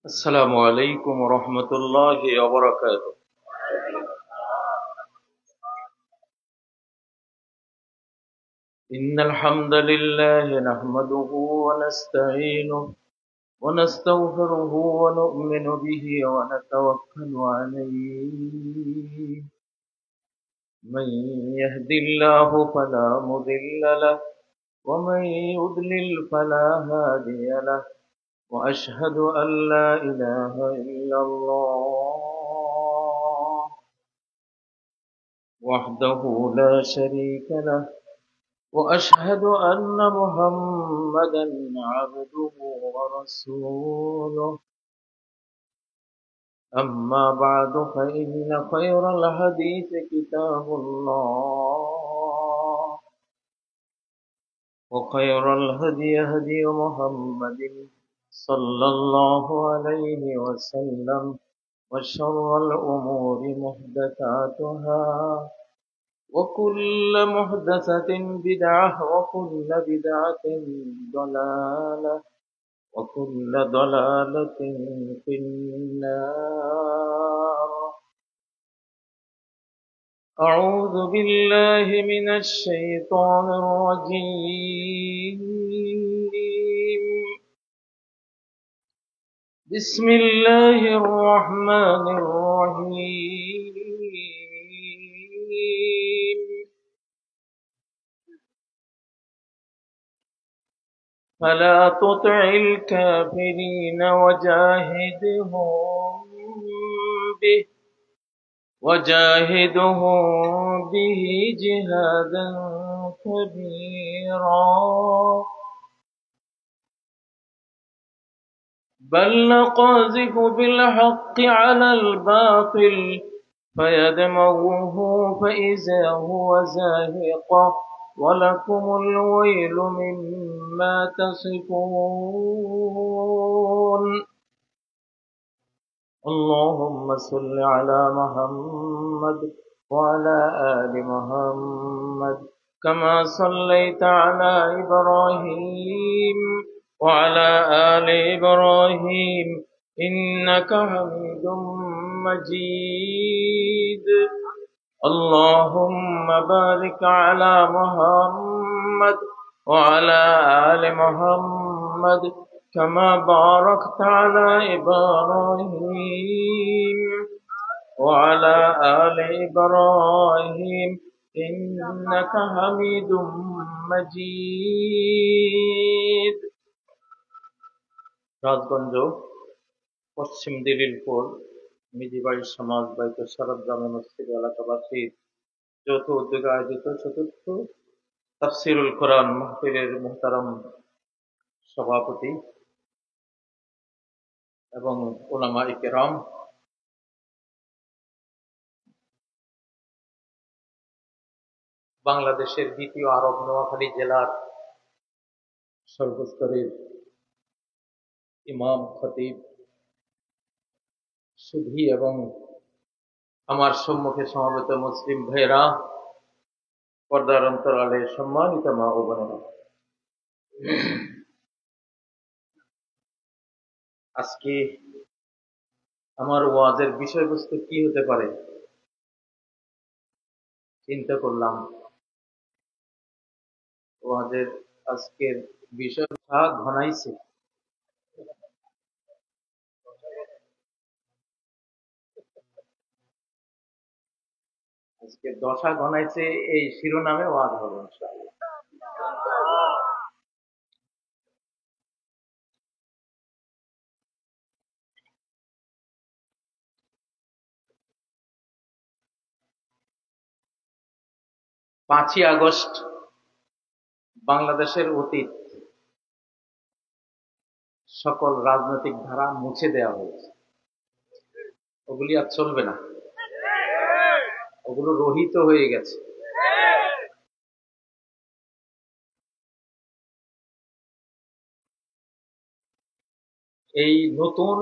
السلام عليكم ورحمة الله وبركاته. إن الحمد لله نحمده ونستعينه ونستغفره ونؤمن به ونتوكل عليه. من يهد الله فلا مضل له ومن يضلل فلا هادي له، وأشهد أن لا إله إلا الله وحده لا شريك له، وأشهد أن محمدا عبده ورسوله. أما بعد فإن خير الحديث كتاب الله، وخير الهدي هدي محمد صلى الله عليه وسلم، وشر الأمور محدثاتها، وكل محدثة بدعة، وكل بدعة ضلالة، وكل ضلالة في النار. أعوذ بالله من الشيطان الرجيم. بسم الله الرحمن الرحيم. فلا تطع الكافرين وجاهدهم به جهادا كبيرا. بل نقذف بالحق على الباطل فيدمغه فإذا هو زاهق، ولكم الويل مما تصفون. اللهم صل على محمد وعلى آل محمد كما صليت على إبراهيم وعلى آل إبراهيم إنك حميد مجيد. اللهم بارك على محمد وعلى آل محمد كما باركت على إبراهيم وعلى آل إبراهيم إنك حميد مجيد. রাজগঞ্জ, পশ্চিম দিলিলপুর মিজিবাড়ি সমাজ বাইতুল শরফ জামে মসজিদ এলাকাবাসীর যৌথ উদ্যোগে আয়োজিত চতুর্থ তাফসীরুল কোরআন মাহফিলের মুহতারাম সভাপতি এবং উলামায়ে কেরাম, বাংলাদেশের দ্বিতীয় আরব নোয়াখালী জেলার সর্বস্তরের ইমাম, খতিব, সুধী এবং আমার সম্মুখে সমবেত মুসলিম ভাইয়েরা, পর্দার অন্তরালে সম্মানিত মা ও বোনেরা, আজকে আমার ওয়াজের বিষয়বস্তু কি হতে পারে চিন্তা করলাম। ওয়াজের আজকের বিষয় ঘনাইছে। আজকে দশা ঘনাইছে এই শিরোনামে ওয়াজ হবে ইনশাআল্লাহ। পাঁচই আগস্ট বাংলাদেশের অতীত সকল রাজনৈতিক ধারা মুছে দেওয়া হয়েছে। ওগুলি আর চলবে না, ওগুলো রহিত হয়ে গেছে। এই নতুন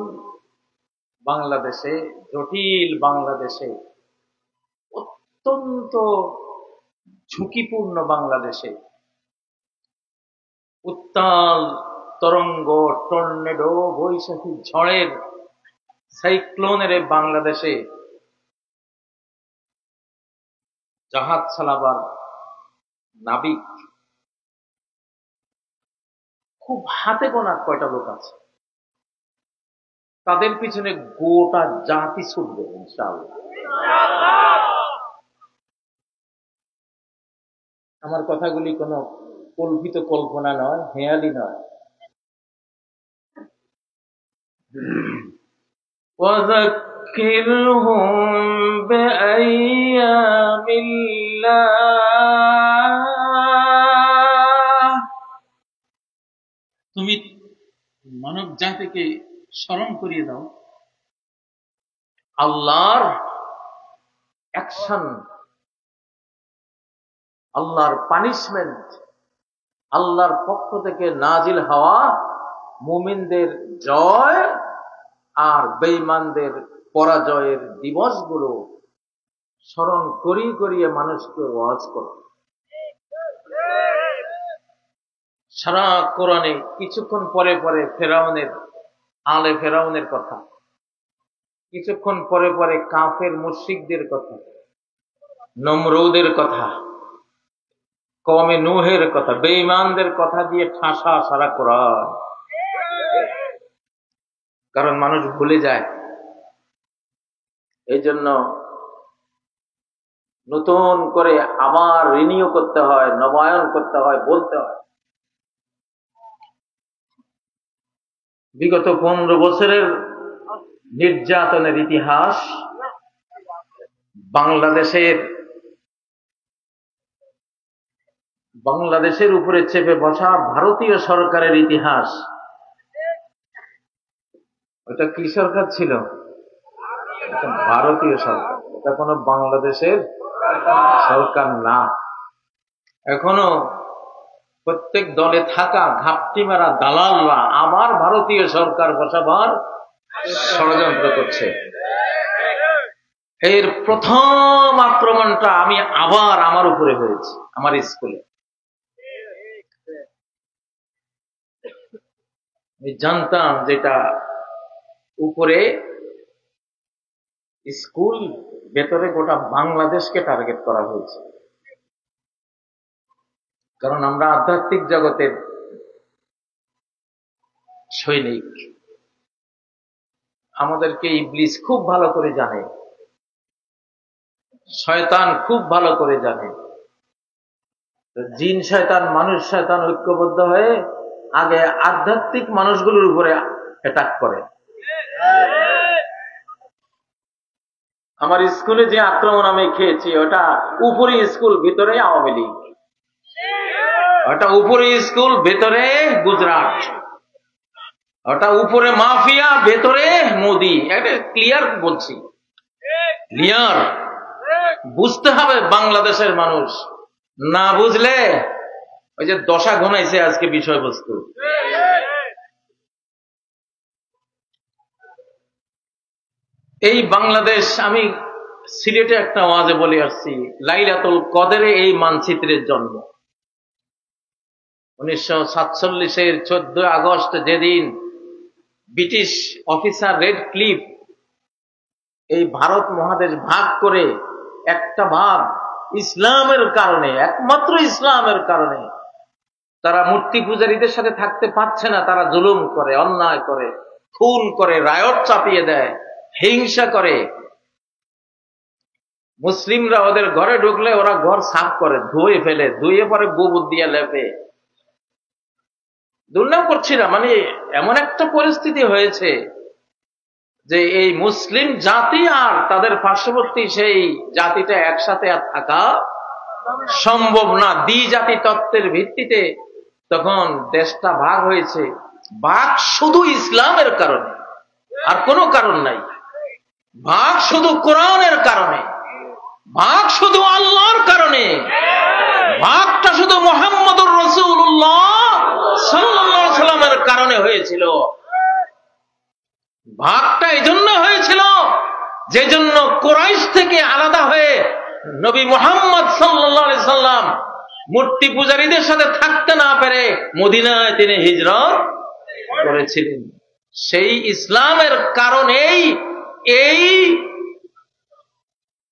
বাংলাদেশে, জটিল বাংলাদেশে, অত্যন্ত ঝুঁকিপূর্ণ বাংলাদেশে, উত্তাল তরঙ্গ, টর্নেডো, বৈশাখী ঝড়ের, সাইক্লোনের বাংলাদেশে জাহাজ চালাবার নাবিক খুব হাতে গোনা কয়টা লোক আছে। তাদের পিছনে গোটা জাতি ছুটবে ইনশাআল্লাহ। আমার কথাগুলি কোনো কল্পিত কল্পনা নয়, হেয়ালি নয়। وذكرهم بأيام الله। তুমি মানব জাতিকে স্মরণ করিয়ে দাও আল্লাহর অ্যাকশন, আল্লাহর পানিশমেন্ট, আল্লাহর পক্ষ থেকে নাজিল হওয়া মুমিনদের জয় আর বেঈমানদের পরাজয়ের দিবসগুলো স্মরণ করিয়ে করিয়ে মানুষকে ওয়াজ করো। সারা কোরআনে কিছুক্ষণ পরে পরে ফেরাউনের, আলে ফেরাউনের কথা, কিছুক্ষণ পরে পরে কাফের মুশরিকদের কথা, নমরুদের কথা, কওমে নূহের কথা, বেঈমানদের কথা দিয়ে ঠাসা সারা কোরআন। কারণ মানুষ ভুলে যায়, এই জন্য নতুন করে আবার রিনিউ করতে হয়, নবায়ন করতে হয়, বলতে হয়। বিগত 15 বছরের নির্যাতনের ইতিহাস, বাংলাদেশের উপরে চেপে বসা ভারতীয় সরকারের ইতিহাস। ওটা কি সরকার ছিল? ভারতীয় সরকার, এটা কোনো বাংলাদেশের সরকার না। এখনো প্রত্যেক দলে থাকা ঘাপটি মারা দালালরা আবার ভারতীয় সরকার বসাবার ষড়যন্ত্র করছে। এর প্রথম আক্রমণটা আমি আবার আমার উপরে হয়েছে, আমার স্কুলে। আমি জানতাম যেটা উপরে স্কুল, ভেতরে গোটা বাংলাদেশকে টার্গেট করা হয়েছে। কারণ আমরা আধ্যাত্মিক জগতের সৈনিক, আমাদেরকে ইবলিস খুব ভালো করে জানে, শয়তান খুব ভালো করে জানে। জিন শয়তান, মানুষ শয়তান ঐক্যবদ্ধ হয়ে আগে আধ্যাত্মিক মানুষগুলোর উপরে অ্যাটাক করে। আমার স্কুলে যে আক্রমণ আমি খেয়েছি, ওটা উপরে স্কুল, ভিতরে আওয়ামী লীগ। ওটা উপরে স্কুল, ভেতরে গুজরাট। ওটা উপরে মাফিয়া, ভেতরে মোদি। এটা ক্লিয়ার বলছি, ক্লিয়ার। বুঝতে হবে বাংলাদেশের মানুষ, না বুঝলে ওই যে দশা ঘনাইছে আজকে বিষয়বস্তু। এই বাংলাদেশ, আমি সিলেটে একটা ওয়াজে বলে আসছি, লাইলাতুল কদরে এই মানচিত্রের জন্ম। 1947-এর 14 আগস্ট, যেদিন ব্রিটিশ অফিসার রেড ক্লিফ এই ভারত মহাদেশ ভাগ করে, একটা ভাগ ইসলামের কারণে, একমাত্র ইসলামের কারণে তারা মূর্তি পূজারীদের সাথে থাকতে পারছে না। তারা জুলুম করে, অন্যায় করে, খুন করে, রায়ট চাপিয়ে দেয়, হিংসা করে। মুসলিমরা ওদের ঘরে ঢুকলে ওরা ঘর সাফ করে, ধুয়ে ফেলে, ধুয়ে পরে গোবর দিয়ে লেপে। দুর্নাম করছি না, মানে এমন একটা পরিস্থিতি হয়েছে যে এই মুসলিম জাতি আর তাদের পার্শ্ববর্তী সেই জাতিটা একসাথে আর থাকা সম্ভব না। দ্বিজাতি তত্ত্বের ভিত্তিতে তখন দেশটা ভাগ হয়েছে। ভাগ শুধু ইসলামের কারণে, আর কোনো কারণ নাই। ভাগ শুধু কোরআনের কারণে, ভাগ শুধু আল্লাহর কারণে, ভাগটা শুধু মুহাম্মদুর রাসূলুল্লাহ সাল্লাল্লাহু আলাইহি সাল্লামের কারণে হয়েছিল। ভাগটা এই জন্য হয়েছিল যে জন্য কুরাইশ থেকে আলাদা হয়ে নবী মুহাম্মদ সাল্লাল্লাহু আলাইহি সাল্লাম মূর্তি পূজারীদের সাথে থাকতে না পেরে মদিনায় তিনি হিজরত করেছিলেন। সেই ইসলামের কারণেই এই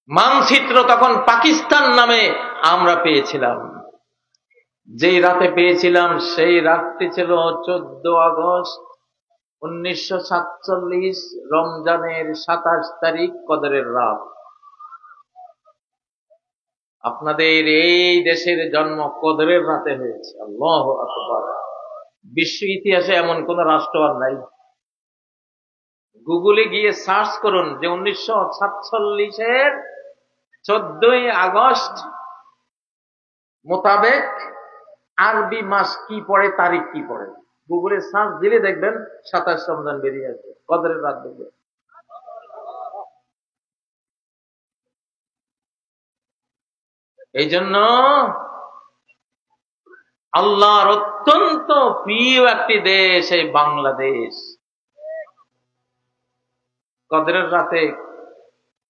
মানচিত্র তখন পাকিস্তান নামে আমরা পেয়েছিলাম। যেই রাতে পেয়েছিলাম সেই রাতটি ছিল 14 আগস্ট 1947, রমজানের 27 তারিখ, কদরের রাত। আপনাদের এই দেশের জন্ম কদরের রাতে হয়েছে। আল্লাহু আকবার। বিশ্ব ইতিহাসে এমন কোন রাষ্ট্র আর নাই। গুগলে গিয়ে সার্চ করুন যে 1947-এর 14 আগস্ট মোতাবেক আরবি মাস কি পড়ে, তারিখ কি পড়ে, গুগলে সার্চ দিলে দেখবেন 27 রমজান বেরিয়ে আসবে, কদরের রাত দেখবেন। এই জন্য আল্লাহর অত্যন্ত প্রিয় একটি দেশ এই বাংলাদেশ। কদরের রাতে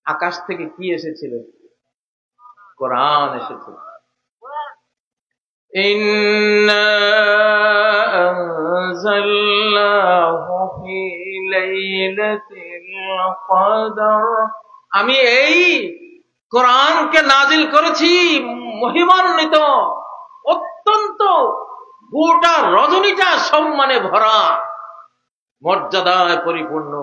আকাশ থেকে কি এসেছিল? কোরআন এসেছিল। ইন্না আনজালনাহু ফি লাইলাতিল কদর। আমি এই কোরআনকে নাজিল করেছি মহিমান্বিত, অত্যন্ত গোটা রজনীটা সম্মানে ভরা, মর্যাদায় পরিপূর্ণ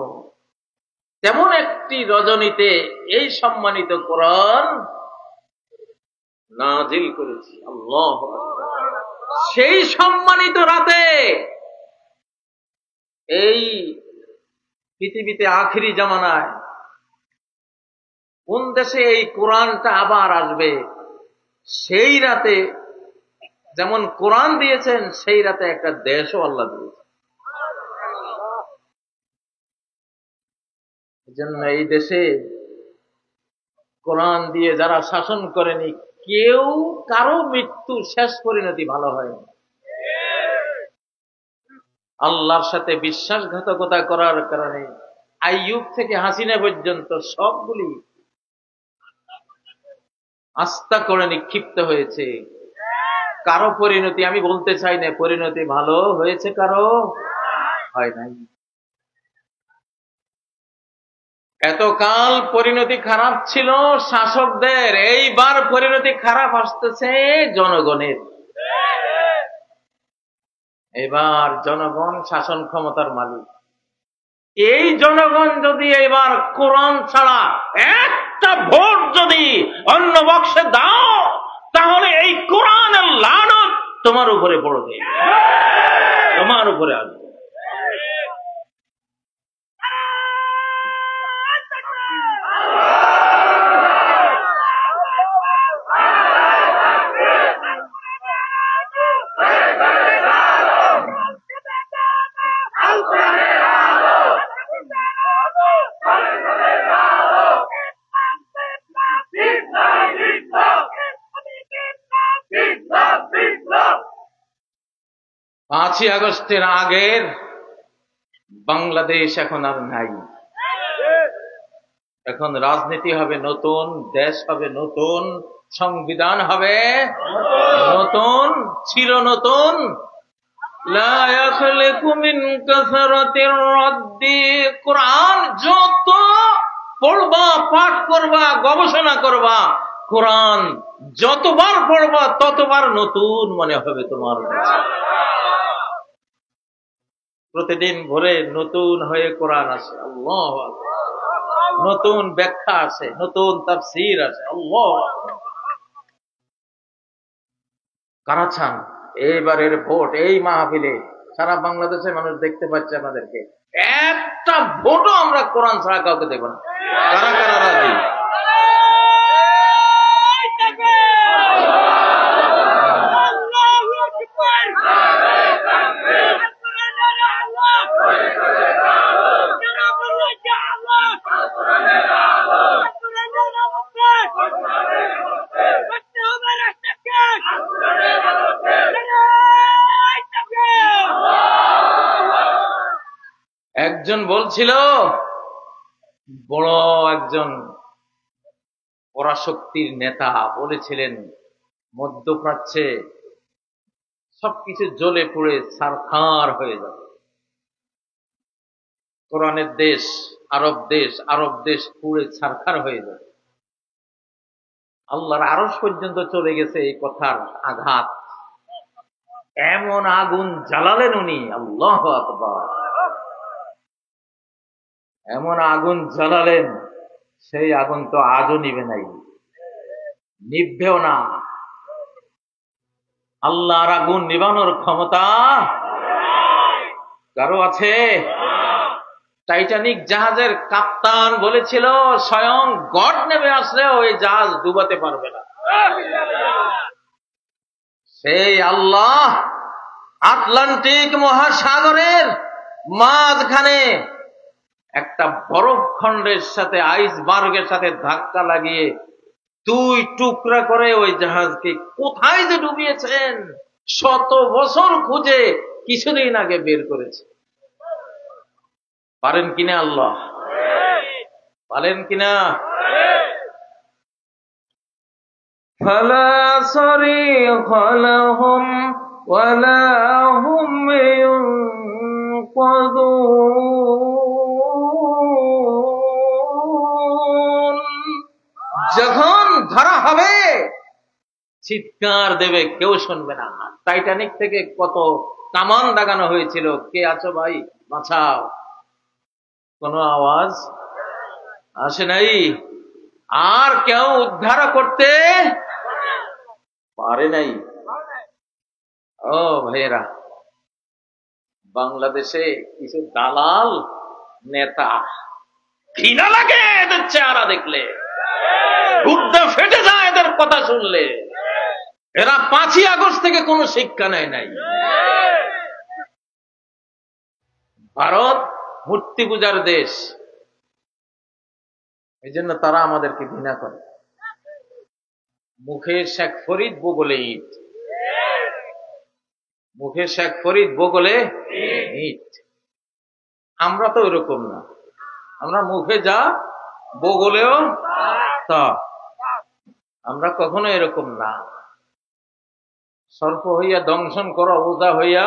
তেমন একটি রজনীতে এই সম্মানিত কোরআন নাজিল করেছি। আল্লাহু আকবার। সেই সম্মানিত রাতে এই পৃথিবীতে আখিরি জামানায় কোন দেশে এই কোরআনটা আবার আসবে, সেই রাতে যেমন কোরআন দিয়েছেন, সেই রাতে একটা দেশও আল্লাহ দিয়েছেন। এজন্য এই দেশে কোরআন দিয়ে যারা শাসন করেনি, কেউ কারো মৃত্যু শেষ পরিণতি ভালো হয়নি। আল্লাহর সাথে বিশ্বাসঘাতকতা করার কারণে আইয়ুব থেকে হাসিনা পর্যন্ত সবগুলি আস্থা করে নিক্ষিপ্ত হয়েছে। কারো পরিণতি, আমি বলতে চাই না পরিণতি ভালো হয়েছে, কারো হয় নাই। এতকাল পরিণতি খারাপ ছিল শাসকদের, এইবার পরিণতি খারাপ আসতেছে জনগণের। এবার জনগণ শাসন ক্ষমতার মালিক। এই জনগণ যদি এবার কোরআন ছাড়া একটা ভোট যদি অন্য বক্সে দাও, তাহলে এই কোরআনের লানত তোমার উপরে পড়বে, তোমার উপরে আসবে। পাঁচই আগস্টের আগের বাংলাদেশ এখন আর নাই। এখন রাজনীতি হবে নতুন, দেশ হবে নতুন, সংবিধান হবে নতুন, চির নতুন। লা ইয়াখলিকু মিন কাসরাতির রাদ্দি। কোরআন যত পড়বা, পাঠ করবা, গবেষণা করবা, কোরআন যতবার পড়বা ততবার নতুন মনে হবে তোমার কাছে। প্রতিদিন ভোরে নতুন হয়ে কোরআন আসে, আল্লাহু আকবার। নতুন ব্যাখ্যা আসে, নতুন তাফসীর আসে, আল্লাহু আকবার। কারা চান এইবারের ভোট এই মাহফিলে সারা বাংলাদেশের মানুষ দেখতে পাচ্ছে আমাদেরকে, একটা ভোটও আমরা কোরআন ছাড়া কাউকে দেব না। কারা কারা রাজি? একজন বলছিল, বড় একজন পরাশক্তির নেতা বলেছিলেন, মধ্যপ্রাচ্যে সবকিছু জ্বলে পুড়ে ছারখার হয়ে যাবে, কোরআনের দেশ, আরব দেশ পুড়ে ছারখার হয়ে যাবে। আল্লাহর আরশ পর্যন্ত চলে গেছে এই কথার আঘাত। এমন আগুন জ্বালালেন উনি, আল্লাহু আকবার, এমন আগুন জ্বালালেন, সেই আগুন তো আজও নিবে নাই, নিভবেও না। আল্লাহর আগুন নিবানোর ক্ষমতা কারো আছে? টাইটানিক জাহাজের কাপ্তান বলেছিল স্বয়ং গড নেমে আসলেও ওই জাহাজ ডুবাতে পারবে না। সেই আল্লাহ আটলান্টিক মহাসাগরের মাঝখানে একটা বরফ খণ্ডের সাথে, আইসবার্গের সাথে ধাক্কা লাগিয়ে 2 টুকরা করে ওই জাহাজকে কোথায় যে ডুবিয়েছেন, শত বছর খুঁজে কিছুদিন আগে বের করেছে। পারেন কিনা আল্লাহ? পারেন কিনা? ফালা সারিখ লাহুম ওয়ালা হুম ইউনকাযুন। যখন ধরা হবে চিৎকার দেবে, কেউ শুনবে না। টাইটানিক থেকে কত কামান দাগানো হয়েছিল, কে আছো ভাই বাঁচাও, কোনো আওয়াজ আসে নাই। আর কেউ উদ্ধার করতে পারে নাই। ও ভাইয়েরা, বাংলাদেশে কিছু দালাল নেতা, ঘৃণা লাগে এদের চেহারা দেখলে, গুদ্দা ফেটে যায় এদের কথা শুনলে। এরা 5ই আগস্ট থেকে কোনো শিক্ষা নেয় নাই। ভারত মূর্তি পূজার দেশ, এই জন্য তারা আমাদেরকে ঘৃণা করে। মুখে শেখ ফরিদ, বগলে ইট, মুখে শেখ ফরিদ, বগলে ইট। আমরা তো ওইরকম না, আমরা মুখে যা বগলেও তা। আমরা কখনো এরকম না। সর্প হইয়া দংশন করো ওজা হইয়া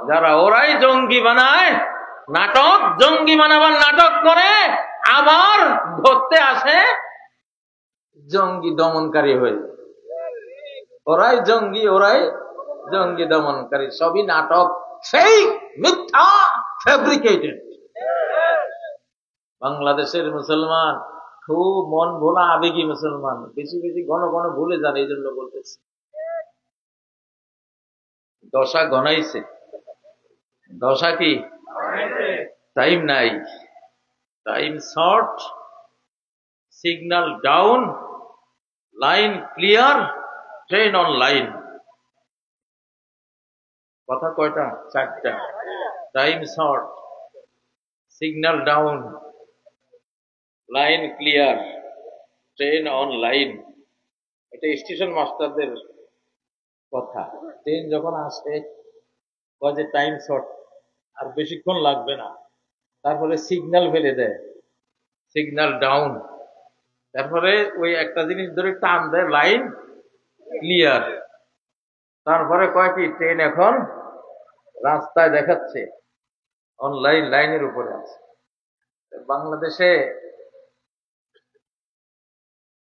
যারা, ওরাই জঙ্গি বানায় নাটক, জঙ্গি বানাবার নাটক করে, আবার ধরতে আসে জঙ্গি দমনকারী হয়ে। ওরাই জঙ্গি দমনকারী, সবই নাটক, সেই মিথ্যা, ফেব্রিকেটেড। বাংলাদেশের মুসলমান খুব মন ভোলা আবেগী মুসলমান, বেশি বেশি ঘন ঘন ভুলে যান, এই জন্য বলতেছি। দশা গনাইছে, দশা কি? টাইম নাই, time short, signal down, line clear, train on line. কথা কয়টা? 4টা। Time short, signal down, line clear, train on line. এটা স্টেশন মাস্টারদের কথা। ট্রেন যখন আসে কয় যে টাইম শর্ট, আর বেশিক্ষণ লাগবে না, তারপরে সিগন্যাল ফেলে দেয়, সিগন্যাল ডাউন, তারপরে ওই একটা জিনিস ধরে টান দেয়, লাইন ক্লিয়ার, তারপরে কয় কি ট্রেন এখন রাস্তায় দেখাচ্ছে, অনলাইন, লাইনের উপরে আছে। বাংলাদেশে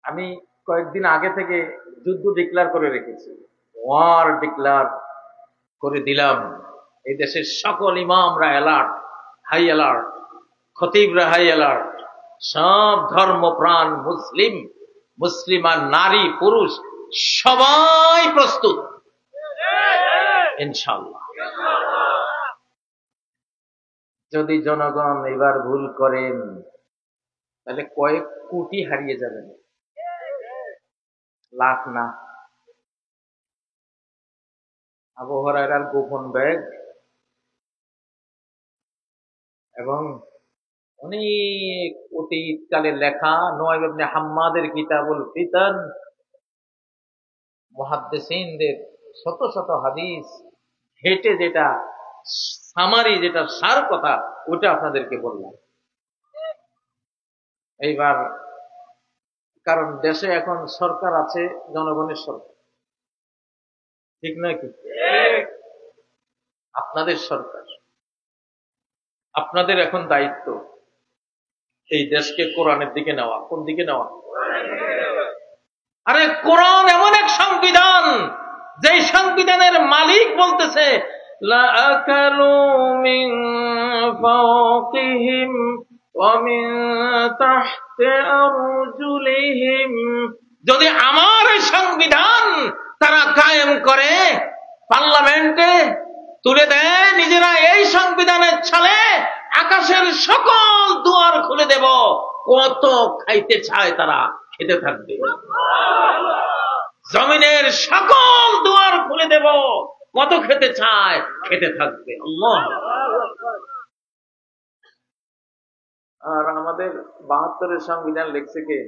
আমি কয়েকদিন আগে থেকে যুদ্ধ ডিক্লার করে রেখেছি, ওয়ার ডিক্লার করে দিলাম। এই দেশের সকল ইমামরা অ্যালার্ট, হাই অ্যালার্ট, খতিবরা হাই অ্যালার্ট, সব ধর্মপ্রাণ মুসলিম, মুসলিমান নারী পুরুষ সবাই প্রস্তুত ইনশাআল্লাহ। যদি জনগণ এবার ভুল করেন তাহলে কয়েক কোটি হারিয়ে যাবেন, লাখ না। আবু হুরায়রার গোপন ব্যাগ এবং অনেক অতীতকালে লেখা নুআইম ইবনে হাম্মাদের কিতাবুল ফিতান, মুহাদ্দিসিনদের শত শত হাদিস হেঁটে যেটা সামারি, যেটা সার কথা, ওটা আপনাদেরকে বললাম। এইবার কারণ দেশে এখন সরকার আছে জনগণের সরকার, ঠিক নয় কি? আপনাদের সরকার, আপনাদের এখন দায়িত্ব এই দেশকে কোরআনের দিকে নেওয়া। কোন দিকে নেওয়া? আরে কোরআন এমন এক সংবিধান, যে সংবিধানের মালিক বলতেছে লা আকালু মিন ফাওকিহিম ওয়া মিন তাহতি আরজুলিহিম। যদি আমার এই সংবিধান তারা কায়েম করে, পার্লামেন্টে তুলে দেয়, নিজেরা এই সংবিধানের ছলে আকাশের সকল দুয়ার খুলে দেব, কত খাইতে চায় তারা খেতে থাকবে। জমিনের সকল দুয়ার খুলে দেব, কত খেতে চায় খেতে থাকবে। আল্লাহ। আর আমাদের ৭২-এর সংবিধান লিখছে কে?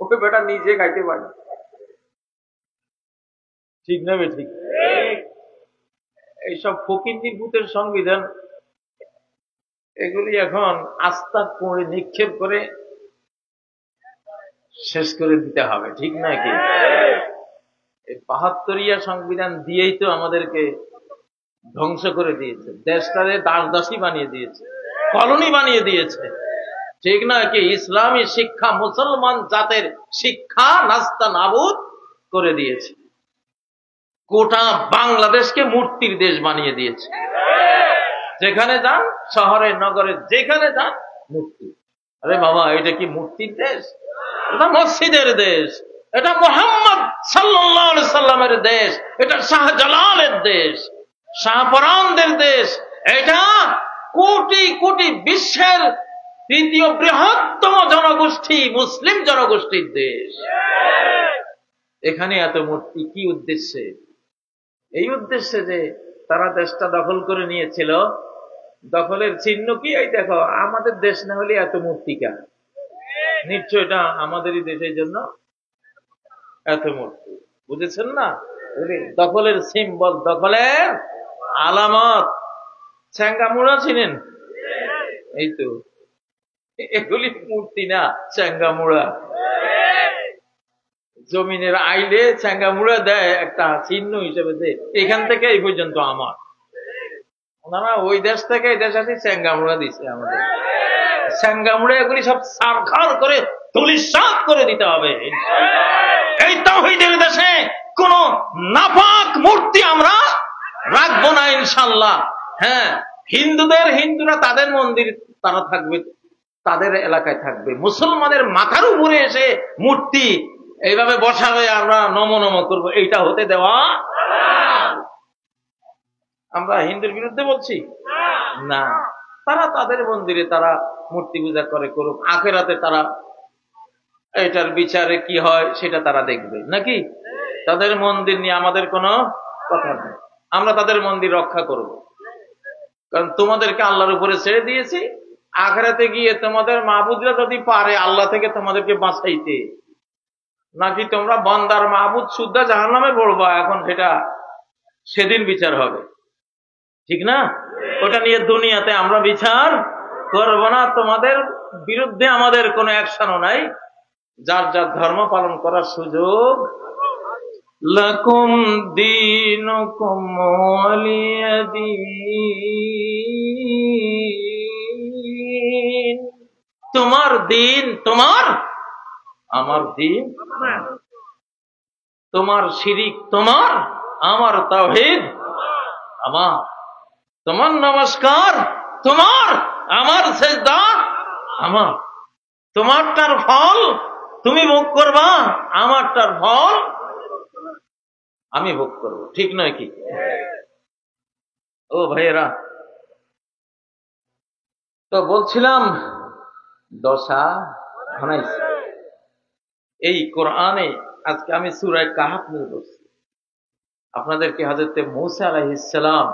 ওকে বেটা নিজে খাইতে পারে। ঠিক না বে? ঠিক। এইসব ফকিন্দির ভূতের সংবিধান, এগুলি এখন আস্থা করে নিক্ষেপ করে শেষ করে দিতে হবে। ঠিক না কি? এই ৭২-ইয়া সংবিধান দিয়েই তো আমাদেরকে ধ্বংস করে দিয়েছে, দেশটারে দাসদাসী বানিয়ে দিয়েছে, কলোনি বানিয়ে দিয়েছে। ঠিক না কি? ইসলামী শিক্ষা, মুসলমান জাতের শিক্ষা নাস্তা নাবুদ করে দিয়েছে। গোটা বাংলাদেশকে মূর্তির দেশ বানিয়ে দিয়েছে। যেখানে যান, শহরে নগরে যেখানে যান, মূর্তি। আরে বাবা, এটা কি মূর্তির দেশ? এটা মসজিদের দেশ, এটা মুহাম্মদ সাল্লাল্লাহু আলাইহি সাল্লামের দেশ, এটা শাহজালালের দেশ, শাহপরানদের দেশ, এটা কোটি কোটি বিশ্বের তৃতীয় বৃহত্তম জনগোষ্ঠী মুসলিম জনগোষ্ঠীর দেশ। এখানে এত মূর্তি কি উদ্দেশ্যে? এই উদ্দেশ্যে যে তারা দেশটা দখল করে নিয়েছিল। দখলের চিহ্ন কি? এই দেখো, আমাদের দেশ না হলে এত মূর্তি কেন? নিশ্চয় এটা আমাদেরই দেশের জন্য এত মূর্তি। বুঝেছেন না? দখলের সিম্বল, দখলের আলামত। চ্যাঙ্গামুড়া চিনেন? এই তো, এগুলি মূর্তি না, চ্যাঙ্গামুড়া। জমিনের আইলে চ্যাঙ্গামুড়া দেয় একটা চিহ্ন হিসেবে, যে এখান থেকে এই পর্যন্ত আমার। ওনারা ওই দেশ থেকে এই দেশ আসি চ্যাঙ্গামুড়া দিচ্ছে আমাদের। চ্যাঙ্গামুড়া এগুলি সব সারখার করে ধূলিসাৎ করে দিতে হবে। এই তাওহীদের দেশে কোন নাপাক মূর্তি আমরা রাখবো না ইনশাআল্লাহ। হ্যাঁ, হিন্দুরা তাদের মন্দির তারা থাকবে, তাদের এলাকায় থাকবে। মুসলমানের মাথার উপরে এসে মূর্তি এইভাবে বসাবে, আমরা নমো নমো করবো, এইটা হতে দেওয়া। আমরা হিন্দুর বিরুদ্ধে বলছি না। তারা তাদের মন্দিরে তারা মূর্তি পূজা করে, করুক। আখেরাতে তারা এটার বিচারে কি হয় সেটা তারা দেখবে, নাকি? তাদের মন্দির নিয়ে আমাদের কোনো কথা নেই। আমরা তাদের মন্দির রক্ষা করব, কারণ তোমাদেরকে আল্লাহর উপরে ছেড়ে দিয়েছি। আখেরাতে গিয়ে তোমাদের মাহবুদরা যদি পারে আল্লাহ থেকে তোমাদেরকে বাঁচাইতে, নাকি তোমরা বান্দার মাহবুদ সুদ্ধা জাহান্নামে পড়বা, এখন সেটা সেদিন বিচার হবে। ঠিক না? ওটা নিয়ে দুনিয়াতে আমরা বিচার করব না। তোমাদের বিরুদ্ধে আমাদের কোনো অ্যাকশনও নাই। যার যার ধর্ম পালন করার সুযোগ। লাকুম দীনুকুম ওয়ালিয়া দীন। তোমার দিন তোমার, আমার দিন তোমার শিরিক তোমার, আমার তাওহীদ আমার। তোমার নমস্কার তোমার, আমার সিজদা আমার। তোমারটার ফল তুমি ভোগ করবা, আমারটার ফল আমি ভোগ করব। ঠিক নয় কি? ও ভাইয়েরা, তো বলছিলাম দশা ঘনাইছে এই কোরআনে। আজকে আমি সূরা কাহফ নিয়ে বলছি আপনাদেরকে। হযরত মূসা আলাইহিস সালাম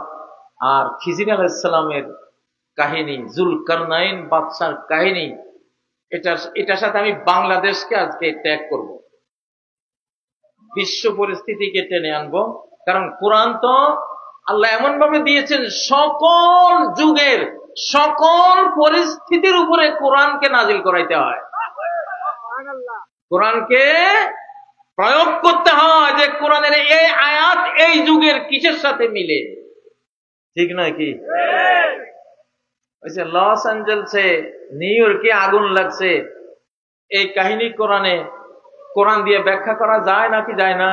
আর খিজির আলাইহিস সালামের কাহিনী, যুলকারনাইন বাদশার কাহিনী, এটার সাথে আমি বাংলাদেশকে আজকে ট্যাগ করব, বিশ্ব পরিস্থিতিকে টেনে আনবো। কারণ কোরআন তো আল্লাহ এমন ভাবে দিয়েছেন, সকল যুগের সকল পরিস্থিতির উপরে কোরআনকে নাজিল করাইতে হয়। কোরআনকে প্রয়োগ করতে হয় যে কোরআনের এই আয়াত এই যুগের কিসের সাথে মিলে। ঠিক নয় কি? ওই যে লস অ্যাঞ্জেলসে নিউ ইয়র্কে আগুন লাগছে, এই কাহিনী কোরআন দিয়ে ব্যাখ্যা করা যায় নাকি যায় না?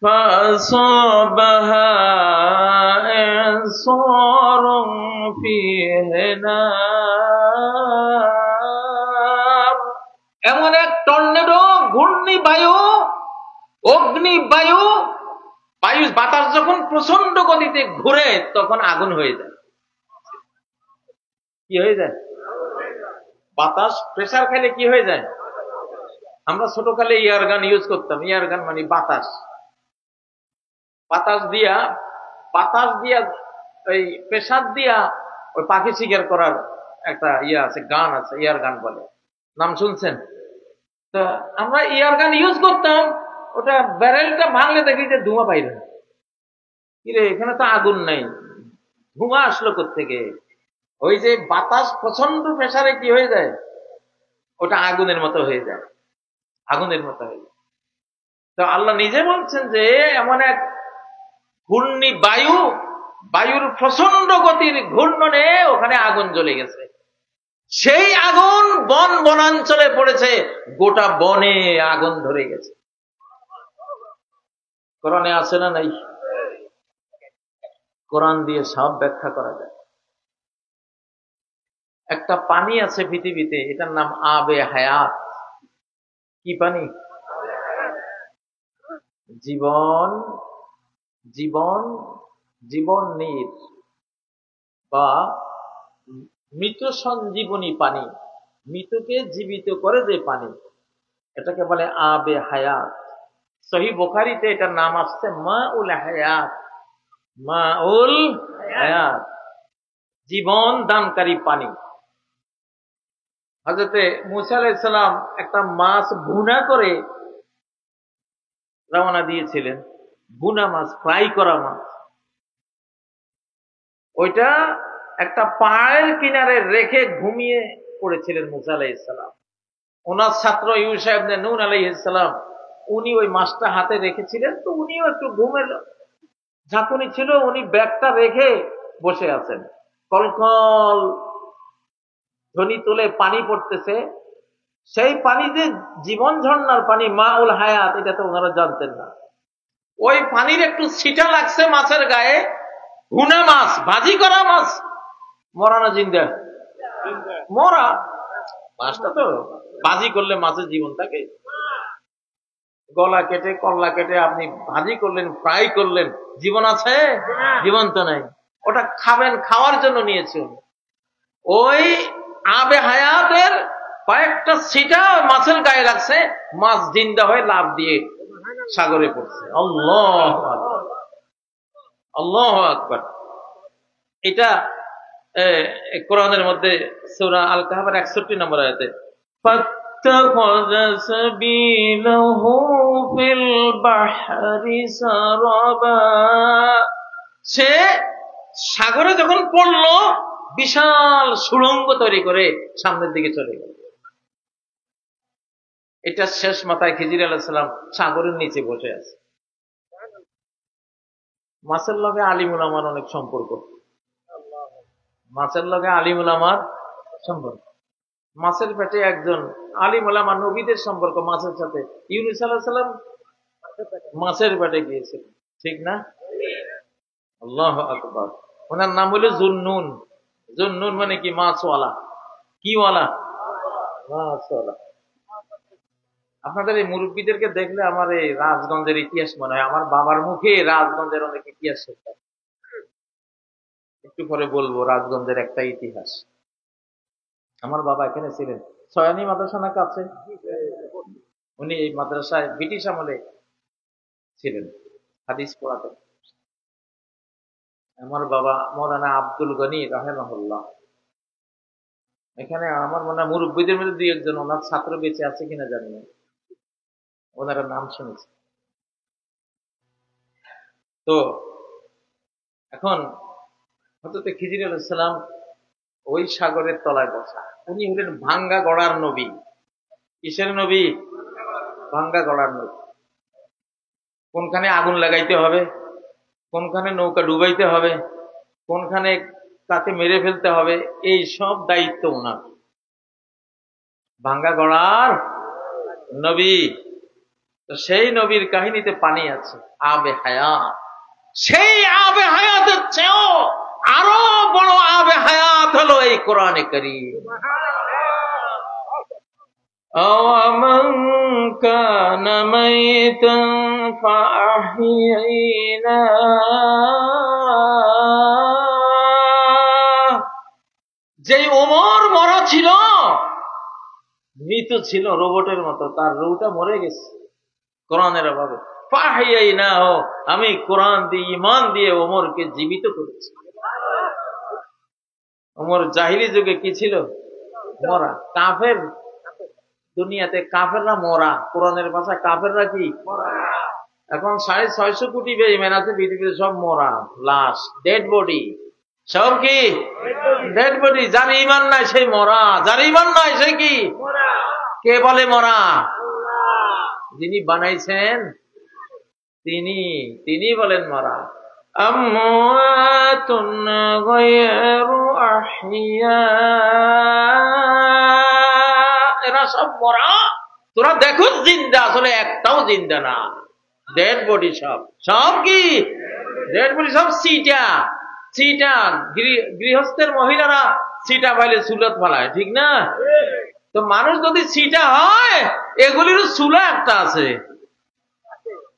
فَأَصَابَهَا إِعْصَارٌ فِيهِ نَارٌ, এমন এক টর্নেডো, ঘূর্ণিবায়ু, অগ্নিবায়ু, বাতাস যখন প্রচন্ড গতিতে ঘুরে তখন আগুন হয়ে যায়। কি হয়ে যায়? বাতাস প্রেসার খেলে কি হয়ে যায়? আমরা ছোটকালে ইয়ারগান ইউজ করতাম। ইয়ারগান মানে বাতাস, বাতাস দিয়া ওই প্রেসার দিয়া ওই পাখি শিকার করার একটা আছে, গান আছে, ইয়ার গান বলে, নাম শুনছেন? তো আমরা ইয়ার গান ইউজ করতাম, ওটা ব্যারেলটা ভাঙলে দেখি যে ধোঁয়া বাইরে। কিরে, এখানে তো আগুন নাই, ধোঁয়া আসলো কোত্থেকে? ওই যে বাতাস প্রচন্ড প্রেসারে কি হয়ে যায়, ওটা আগুনের মতো হয়ে যায়, আগুনের মতো হয়ে যায়। তো আল্লাহ নিজে বলছেন যে এমন এক ঘূর্ণি বায়ুর প্রচন্ড গতির ঘূর্ণনে ওখানে আগুন জ্বলে গেছে। সেই আগুন বনাঞ্চলে পড়েছে, গোটা বনে আগুন ধরে গেছে। কোরআনে আছে না নাই? কোরআন দিয়ে সব ব্যাখ্যা করা যায়। একটা পানি আছে পৃথিবীতে, এটার নাম আবে হায়াত। কি পানি? জীবন জীবন জীবন নীর বা মৃত সঞ্জীবনী পানি, মৃতকে জীবিত করে যে পানি, এটাকে বলে আবে হায়াত। সহিহ বুখারীতে এটার নাম আসছে মাউল হায়াত, মাউল হায়াত, জীবন দানকারী পানি। হযরতে মূসা আলাইহিস সালাম একটা মাছ ভুনা করে রওনা দিয়েছিলেন, ভুনা মাছ, ফ্রাই করা মাছ। ওইটা একটা পাহাড়ের কিনারে রেখে ঘুমিয়ে পড়েছিলেন মূসা আলাইহিস সালাম। ওনার ছাত্র ইউশা ইবনে নূন আলাইহিস সালাম, উনি ওই মাছটা হাতে রেখেছিলেন। তো উনিও একটু ঘুমের ঝাঁকুনি ছিল, উনি ব্যাগটা রেখে বসে আছেন। কলকল ধ্বনি তুলে পানি পড়তেছে, সেই পানি যে জীবন ঝর্ণার পানি, মাউল হায়াত, এটা তো ওনারা জানতেন না। ওই পানির একটু ছিটা লাগছে মাছের গায়ে, ভুনা মাছ, ভাজি করা মাছ, মরা না জিন্দা? মরা মাছটা তো ভাজি করলে মাছের জীবন থাকে। গলা কেটে কল্লা কেটে আপনি ভাজি করলেন, ফ্রাই করলেন, জীবন আছে? জীবন তো নাই। ওটা খাবেন, খাওয়ার জন্য নিয়েছে। ওই আবে হায়াতের কয়েকটা ছিটা মাছের গায়ে লাগছে, মাছ জিন্দা হয়ে লাফ দিয়ে সাগরে পড়ছে। আল্লাহু আকবার, আল্লাহু আকবার। এটা কোরআনের মধ্যে সূরা আল কাহফের 61 নম্বর আয়াতে, ফাত্তাখাযা সাবিলাহু ফিল বাহরি সারাবা, সে সাগরে যখন পড়লো বিশাল সুড়ঙ্গ তৈরি করে সামনের দিকে চলে গেল। এটা শেষ মাথায় খিজির আলাইহিস সালাম সাগরের নিচে বসে আছে। মাছের লগে আলিমুল আমার অনেক সম্পর্ক, মাছের লগে আলিমুল আমার সম্পর্ক। মাছের পেটে একজন আলিমুল আমার, নবীদের সম্পর্ক মাছের সাথে। ইউনূস আলাইহিস সালাম মাছের পেটে গিয়েছিল, ঠিক না? আল্লাহু আকবার। ওনার নাম হলো জুন্নুন। জুন্নুন মানে কি? মাছওয়ালা। কি ওয়ালা? মাছওয়ালা। আপনাদের এই মুরব্বীদেরকে দেখলে আমার এই রাজগঞ্জের ইতিহাস মনে হয়। আমার বাবার মুখে রাজগঞ্জের অনেক ইতিহাস শুনতাম। একটু পরে বলবো রাজগঞ্জের একটা ইতিহাস। আমার বাবা এখানে ছিলেন, ছয়ানি মাদ্রাসা না কাছে, উনি এই মাদ্রাসায় ব্রিটিশ আমলে ছিলেন, হাদিস পড়াতেন। আমার বাবা মৌলানা আব্দুল গনি রাহিমাহুল্লাহ, এখানে আমার মনে হয় মুরব্বীদের মধ্যে দুই একজন ওনার ছাত্র বেঁচে আছে কিনা জানি না, ওনারা নাম শুনেছে। তো এখন হযরত খিজির আলাইহিস সালাম ওই সাগরের তলায় বসা। উনি হলেন ভাঙ্গা গড়ার নবী। কিসের নবী? ভাঙ্গা গড়ার নবী। কোনখানে আগুন লাগাইতে হবে, কোনখানে নৌকা ডুবাইতে হবে, কোনখানে তাকে মেরে ফেলতে হবে, এই সব দায়িত্ব ওনার। ভাঙ্গা গড়ার নবী, তো সেই নবীর কাহিনীতে পানি আছে, আবে হায়াত। সেই আবে হায়াতের চেয়েও আরো বড় আবে হায়াত হলো এই কোরআনে কারীম। أَوَمَنْ كَانَ مَيْتًا فَأَحْيَيْنَاهُ, যেই ওমর মরা ছিল, মৃত ছিল রোবটের মতো, তার রূহটা মরে গেছে কোরআনের অভাবে। ফাহিয়াইনাহু, আমি কোরআন দিয়ে ঈমান দিয়ে ওমরকে জীবিত করেছি। ওমর জাহিলি যুগে কি ছিল? মরা, কাফের। দুনিয়াতে কাফেররা মরা, কোরআনের ভাষা কাফেররা কি? এখন 650 কোটি বেঈমান আছে পৃথিবীতে, সব মরা লাশ, ডেড বডি। সব কি? Dead body. যার ঈমান নাই সেই মরা, যার ঈমান নাই সে কি? কে বলে মরা? যিনি বানাইছেন তিনি বলেন মরা। আমওয়াতুন গায়রু আহইয়া, এরা সব মরা, তোরা দেখো জিন্দা, আসলে একটাও জিন্দা না, ডেড বডি। সব কি? ডেড বডি, সব সিটা। গৃহস্থের মহিলারা সিটা পাইলে চুলত ফালায়, ঠিক না? তো মানুষ যদি সিটা হয়, এগুলির চুলা একটা আছে,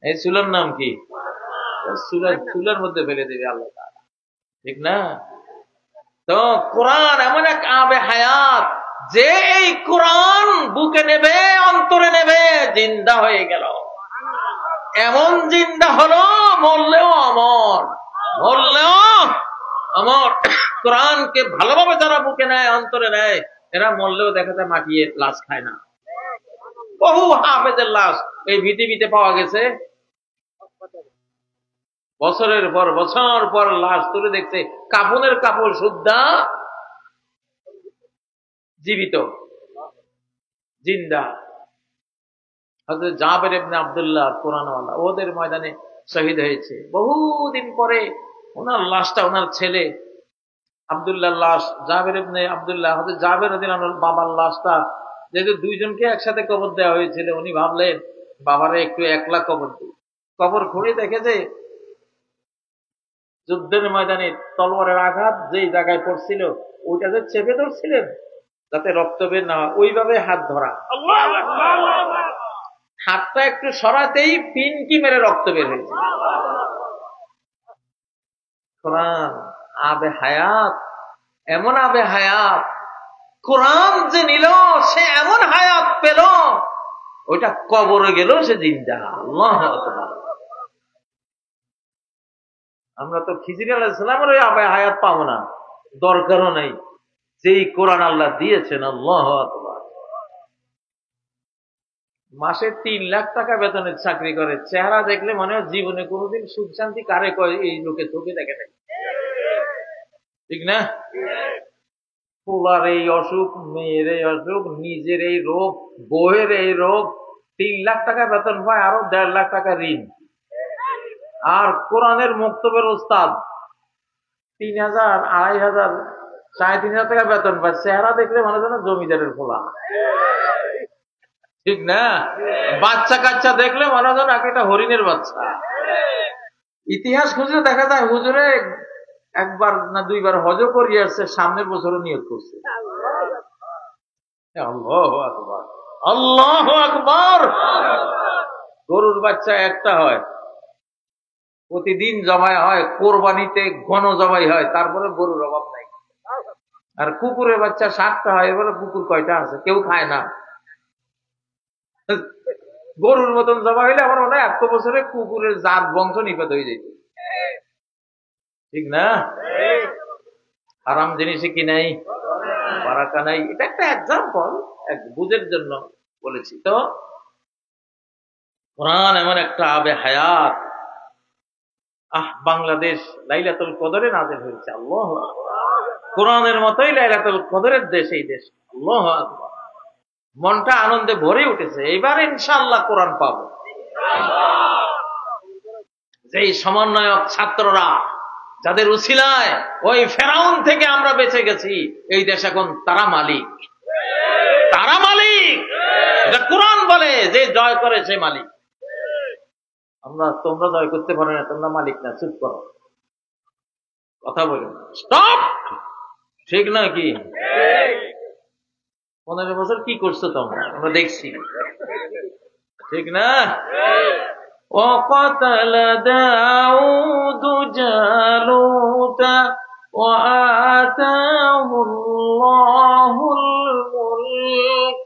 এই চুলার নাম কি? চুলার মধ্যে ফেলে দেবে আল্লাহ, ঠিক না? তো কোরআন এমন এক আবে হায়াত, যে এই কোরআন বুকে নেবে, অন্তরে নেবে, জিন্দা হয়ে গেল। এমন জিন্দা হলো, মরলেও অমর, মরলেও অমর। কোরআনকে ভালোভাবে যারা বুকে নেয়, অন্তরে নেয়, এরা মরলেও দেখা যায় মাটিয়ে লাশ খায় না। বহু হাফেজের লাশ এই পৃথিবীতে পাওয়া গেছে, বছরের পর বছর পর লাশ তুলে দেখছে, কাফনের কাপড় সুদ্ধা জীবিত, জিন্দা। হযরত জাবের ইবনে আব্দুল্লাহ কোরআনওয়ালা, ওদের ময়দানে শহীদ হয়েছে। বহুদিন পরে ওনার লাশটা, ওনার ছেলে আব্দুল্লাহ লাশ, জাবের ইবনে আব্দুল্লাহ, হযরত জাবের রাদিয়াল্লাহু আনহুর বাবার লাশটা, যেহেতু দুইজনকে একসাথে কবর দেওয়া হয়েছিল, উনি ভাবলেন বাবারে একটু একলা কবর দিই। কবর খুঁড়ে দেখেছে যুদ্ধের ময়দানে তলোয়ারের আঘাত যেই জায়গায় পড়ছিল, ওইটাতে চেপে ধরছিলেন যাতে রক্ত বের না হয়, ওইভাবে হাত ধরা। হাতটা একটু সরাতেই পিনকি মেরে রক্ত বের হয়েছে। কোরআন আবে হায়াত, এমন আবে হায়াত। কোরআন যে নিল, সে এমন হায়াত পেল, ওইটা কবরে গেল, সে জিন্দা। আল্লাহু আকবার। আমরা তো খিজির আলাইহিস সালামের ওই আবে হায়াত পাবো না, দরকারও নাই, যেই কোরআন আল্লাহ দিয়েছেন। আল্লাহু আকবার। মাসে 3 লাখ টাকা বেতনের চাকরি করে, চেহারা দেখলে মনে হয় জীবনে কোনোদিন সুখ শান্তি কারে কয় এই লোকে চোখে দেখে নাই, ঠিক না? পোলার এই অসুখ, মেয়ের এই অসুখ, নিজের এই রোগ, বউয়ের এই রোগ, 3 লাখ টাকা বেতন পায়, আরো 1.5 লাখ টাকা ঋণ। আর কোরআনের মক্তবের ওস্তাদ 3000, 2500, 3500 টাকা বেতন পায়, চেহারা দেখলে মনে হয় না জমিদারের পোলা, ঠিক না? বাচ্চা কাচ্চা দেখলে মনে হয় না একটা হরিণের বাচ্চা। ইতিহাস খুঁজলে দেখা যায় হুজুরে একবার না 2বার হজও করিয়ে আসছে, সামনের বছরও নিয়োগ করছে। আল্লাহু আকবার, আল্লাহু আকবার। গরুর বাচ্চা একটা হয়, প্রতিদিন জবাই হয়, কোরবানিতে ঘন জবাই হয়, তারপরে গরুর অভাব নাই। আর কুকুরের বাচ্চা 7টা হয়, এবারে কুকুর কয়টা আছে? কেউ খায় না। গরুর মতন জবাই হইলে আমার মনে হয় 100 বছরে কুকুরের জাত বংশ নিপাত হয়ে যেত, ঠিক না? হারাম জিনিসে কি নাই? বারাকা নাই। এটা একটা এক্সাম্পল, বুঝের জন্য বলেছি। তো কোরআন এমন একটা আবে হায়াত। বাংলাদেশ লাইলাতুল কদরে নাযিল হয়েছে। আল্লাহু আকবার। কোরআনের মতোই লাইলাতুল কদরের দেশ এই দেশ। আল্লাহু আকবার। মনটা আনন্দে ভরে উঠেছে, এবার ইনশাআল্লাহ কোরআন পাবো। যেই সমন্বয়ক ছাত্ররা যাদের উছিলায় ওই ফেরাউন থেকে আমরা বেঁচে গেছি, এই দেশ এখন তারা মালিক, তারা মালিক। এটা কোরআন বলে যে জয় করে সে মালিক। তোমরা জয় করতে পারো না, তোমরা মালিক না, চুপ করো, কথা বলো, স্টপ। ঠিক না কি? 15 বছর কি করছো তোমরা, আমরা দেখছি, ঠিক না? وقتل داود جالوت وآتاه الله الملك।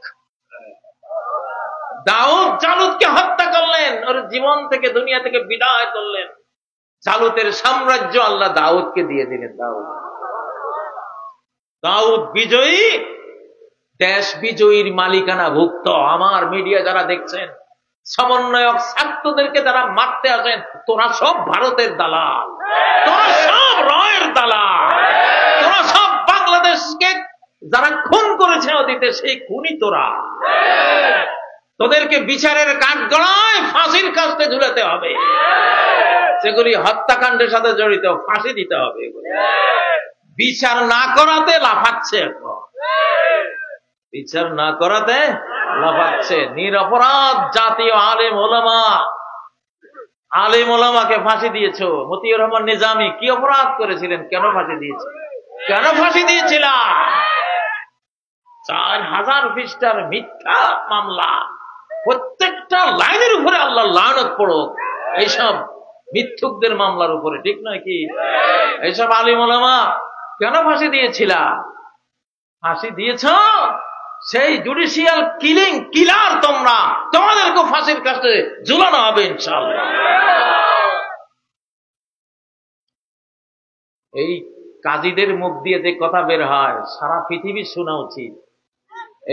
দাউদ জালুতকে হত্যা করলেন, ওর জীবন থেকে দুনিয়া থেকে বিদায় করলেন। জালুতের সাম্রাজ্য আল্লাহ দাউদকে দিয়ে দিলেন। দাউদ বিজয়ী, দেশ বিজয়ীর মালিকানা ভুক্ত। আমার মিডিয়া যারা দেখছেন, সমন্বয়ক ছাত্রদেরকে যারা মারতে আসেন, তোরা সব ভারতের দালাল, তোরা সব রয়ের দালাল, তোরা সব বাংলাদেশকে যারা খুন করেছে অতীতে সেই খুনি তোরা। তোদেরকে বিচারের কাঠগড়ায় ফাঁসির কাস্তে ঝুলাতে হবে, সেগুলি হত্যাকাণ্ডের সাথে জড়িত, ফাঁসি দিতে হবে। বিচার না করাতে লাফাচ্ছে, বিচার না করাতে লাফাচ্ছে। নিরপরাধ জাতীয় আলেম ওলামাকে ফাঁসি দিয়েছ। মতিউর রহমান নিজামী কি অপরাধ করেছিলেন? কেন ফাঁসি দিয়েছে? কেন ফাঁসি দিয়েছিলাম? 4000 পৃষ্ঠার মিথ্যা মামলা, প্রত্যেকটা লাইনের উপরে আল্লাহ লানত পড়ুক এইসব মিথ্যুকদের মামলার উপরে, ঠিক নয় কি? এইসব আলেম ওলামা কেন ফাঁসি দিয়েছিলা? ফাঁসি দিয়েছ সেই জুডিশিয়াল কিলার তোমরা, তোমাদেরকে ফাঁসির কাছে ঝুলানো হবে ইনশাআল্লাহ। এই কাজীদের মুখ দিয়ে যে কথা বের হয় সারা পৃথিবী শোনা উচিত।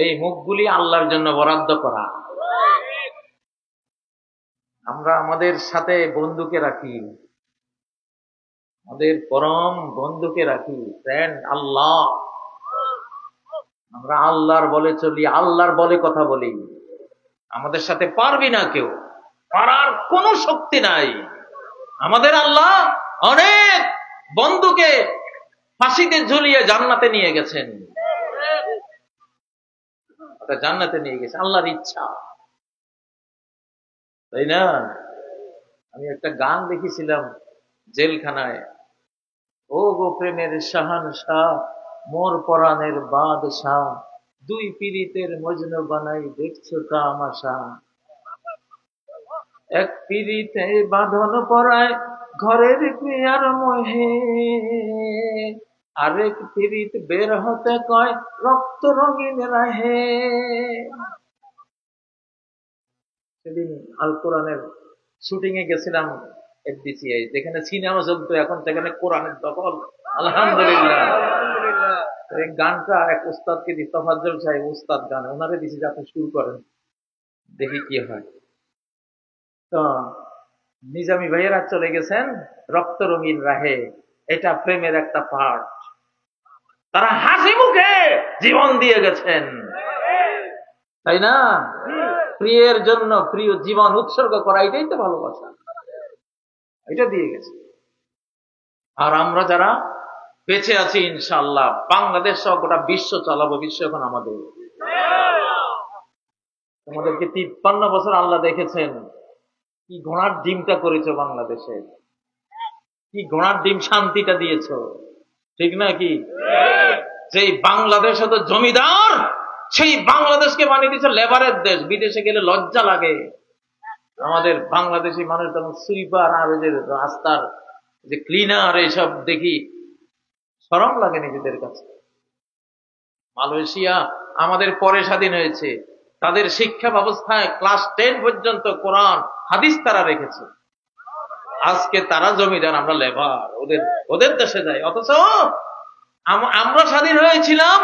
এই মুখগুলি আল্লাহর জন্য বরাদ্দ করা। আমরা আমাদের সাথে বন্ধুকে রাখি, আমাদের পরম বন্ধুকে রাখি, ফ্রেন্ড আল্লাহ। আমরা আল্লাহর বলে চলি, আল্লাহর বলে কথা বলি। আমাদের সাথে পারবি না কেউ, পারার কোনো শক্তি নাই। আমাদের আল্লাহ অনেক বন্ধুকে ফাঁসিতে ঝুলিয়ে জান্নাতে নিয়ে গেছেন, জান্নাতে নিয়ে গেছে আল্লাহর ইচ্ছা, তাই না? আমি একটা গান দেখেছিলাম জেলখানায়, ও গো প্রেমের শাহানশাহ, মোর পরাণের বাদশাহ, দুই পীড়িতের মজনু বানাই দেখছো তামাশা। এক পীড়িতে বাঁধন পরায় ঘরের ক্রিয়ার মোহে, আরেক পীড়িত বের হতে কয় রক্ত রঙিন রাহে। সেদিন আল কোরআনের শুটিং এ গেছিলাম FDCI, যেখানে সিনেমা চলতো, এখন সেখানে কোরআনের দখল। আলহামদুলিল্লাহ। এই গানটা এক উস্তাদকে দিই, তোফাজ্জল সাহেব উস্তাদ গান, ওনারে দিছি যে আপনি শুরু করেন, দেখি কি হয়। তো নিজামী ভাইয়েরা চলে গেছেন রক্ত রঙিন রাহে, এটা প্রেমের একটা পার্ট। তারা হাসি মুখে জীবন দিয়ে গেছেন, তাই না? প্রিয়ের জন্য প্রিয় জীবন উৎসর্গ করা, এটাই তো ভালোবাসা, এটা দিয়ে গেছে। আর আমরা যারা বেঁচে আছি ইনশাআল্লাহ বাংলাদেশ সহ গোটা বিশ্ব চালাবো। বিশ্ব এখন আমাদের। তোমাদেরকে 53 বছর আল্লাহ দেখেছেন, কি ঘোড়ার ডিমটা করেছো বাংলাদেশে, কি ঘোড়ার ডিম শান্তিটা দিয়েছ, ঠিক না কি? সেই বাংলাদেশ তো জমিদার, সেই বাংলাদেশকে বানিয়ে দিয়েছে লেবারের দেশ। বিদেশে গেলে লজ্জা লাগে। আমাদের বাংলাদেশি মানুষ তখন সুইপার আর ওই যে রাস্তার যে ক্লিনার, এইসব দেখি শরম লাগে নিজেদের কাছে। মালয়েশিয়া আমাদের পরে স্বাধীন হয়েছে, তাদের শিক্ষা ব্যবস্থায় ক্লাস 10 পর্যন্ত কোরআন হাদিস তারা রেখেছে। আজকে তারা জমিদার, আমরা লেবার, ওদের দেশে যাই। অথচ আমরা স্বাধীন হয়েছিলাম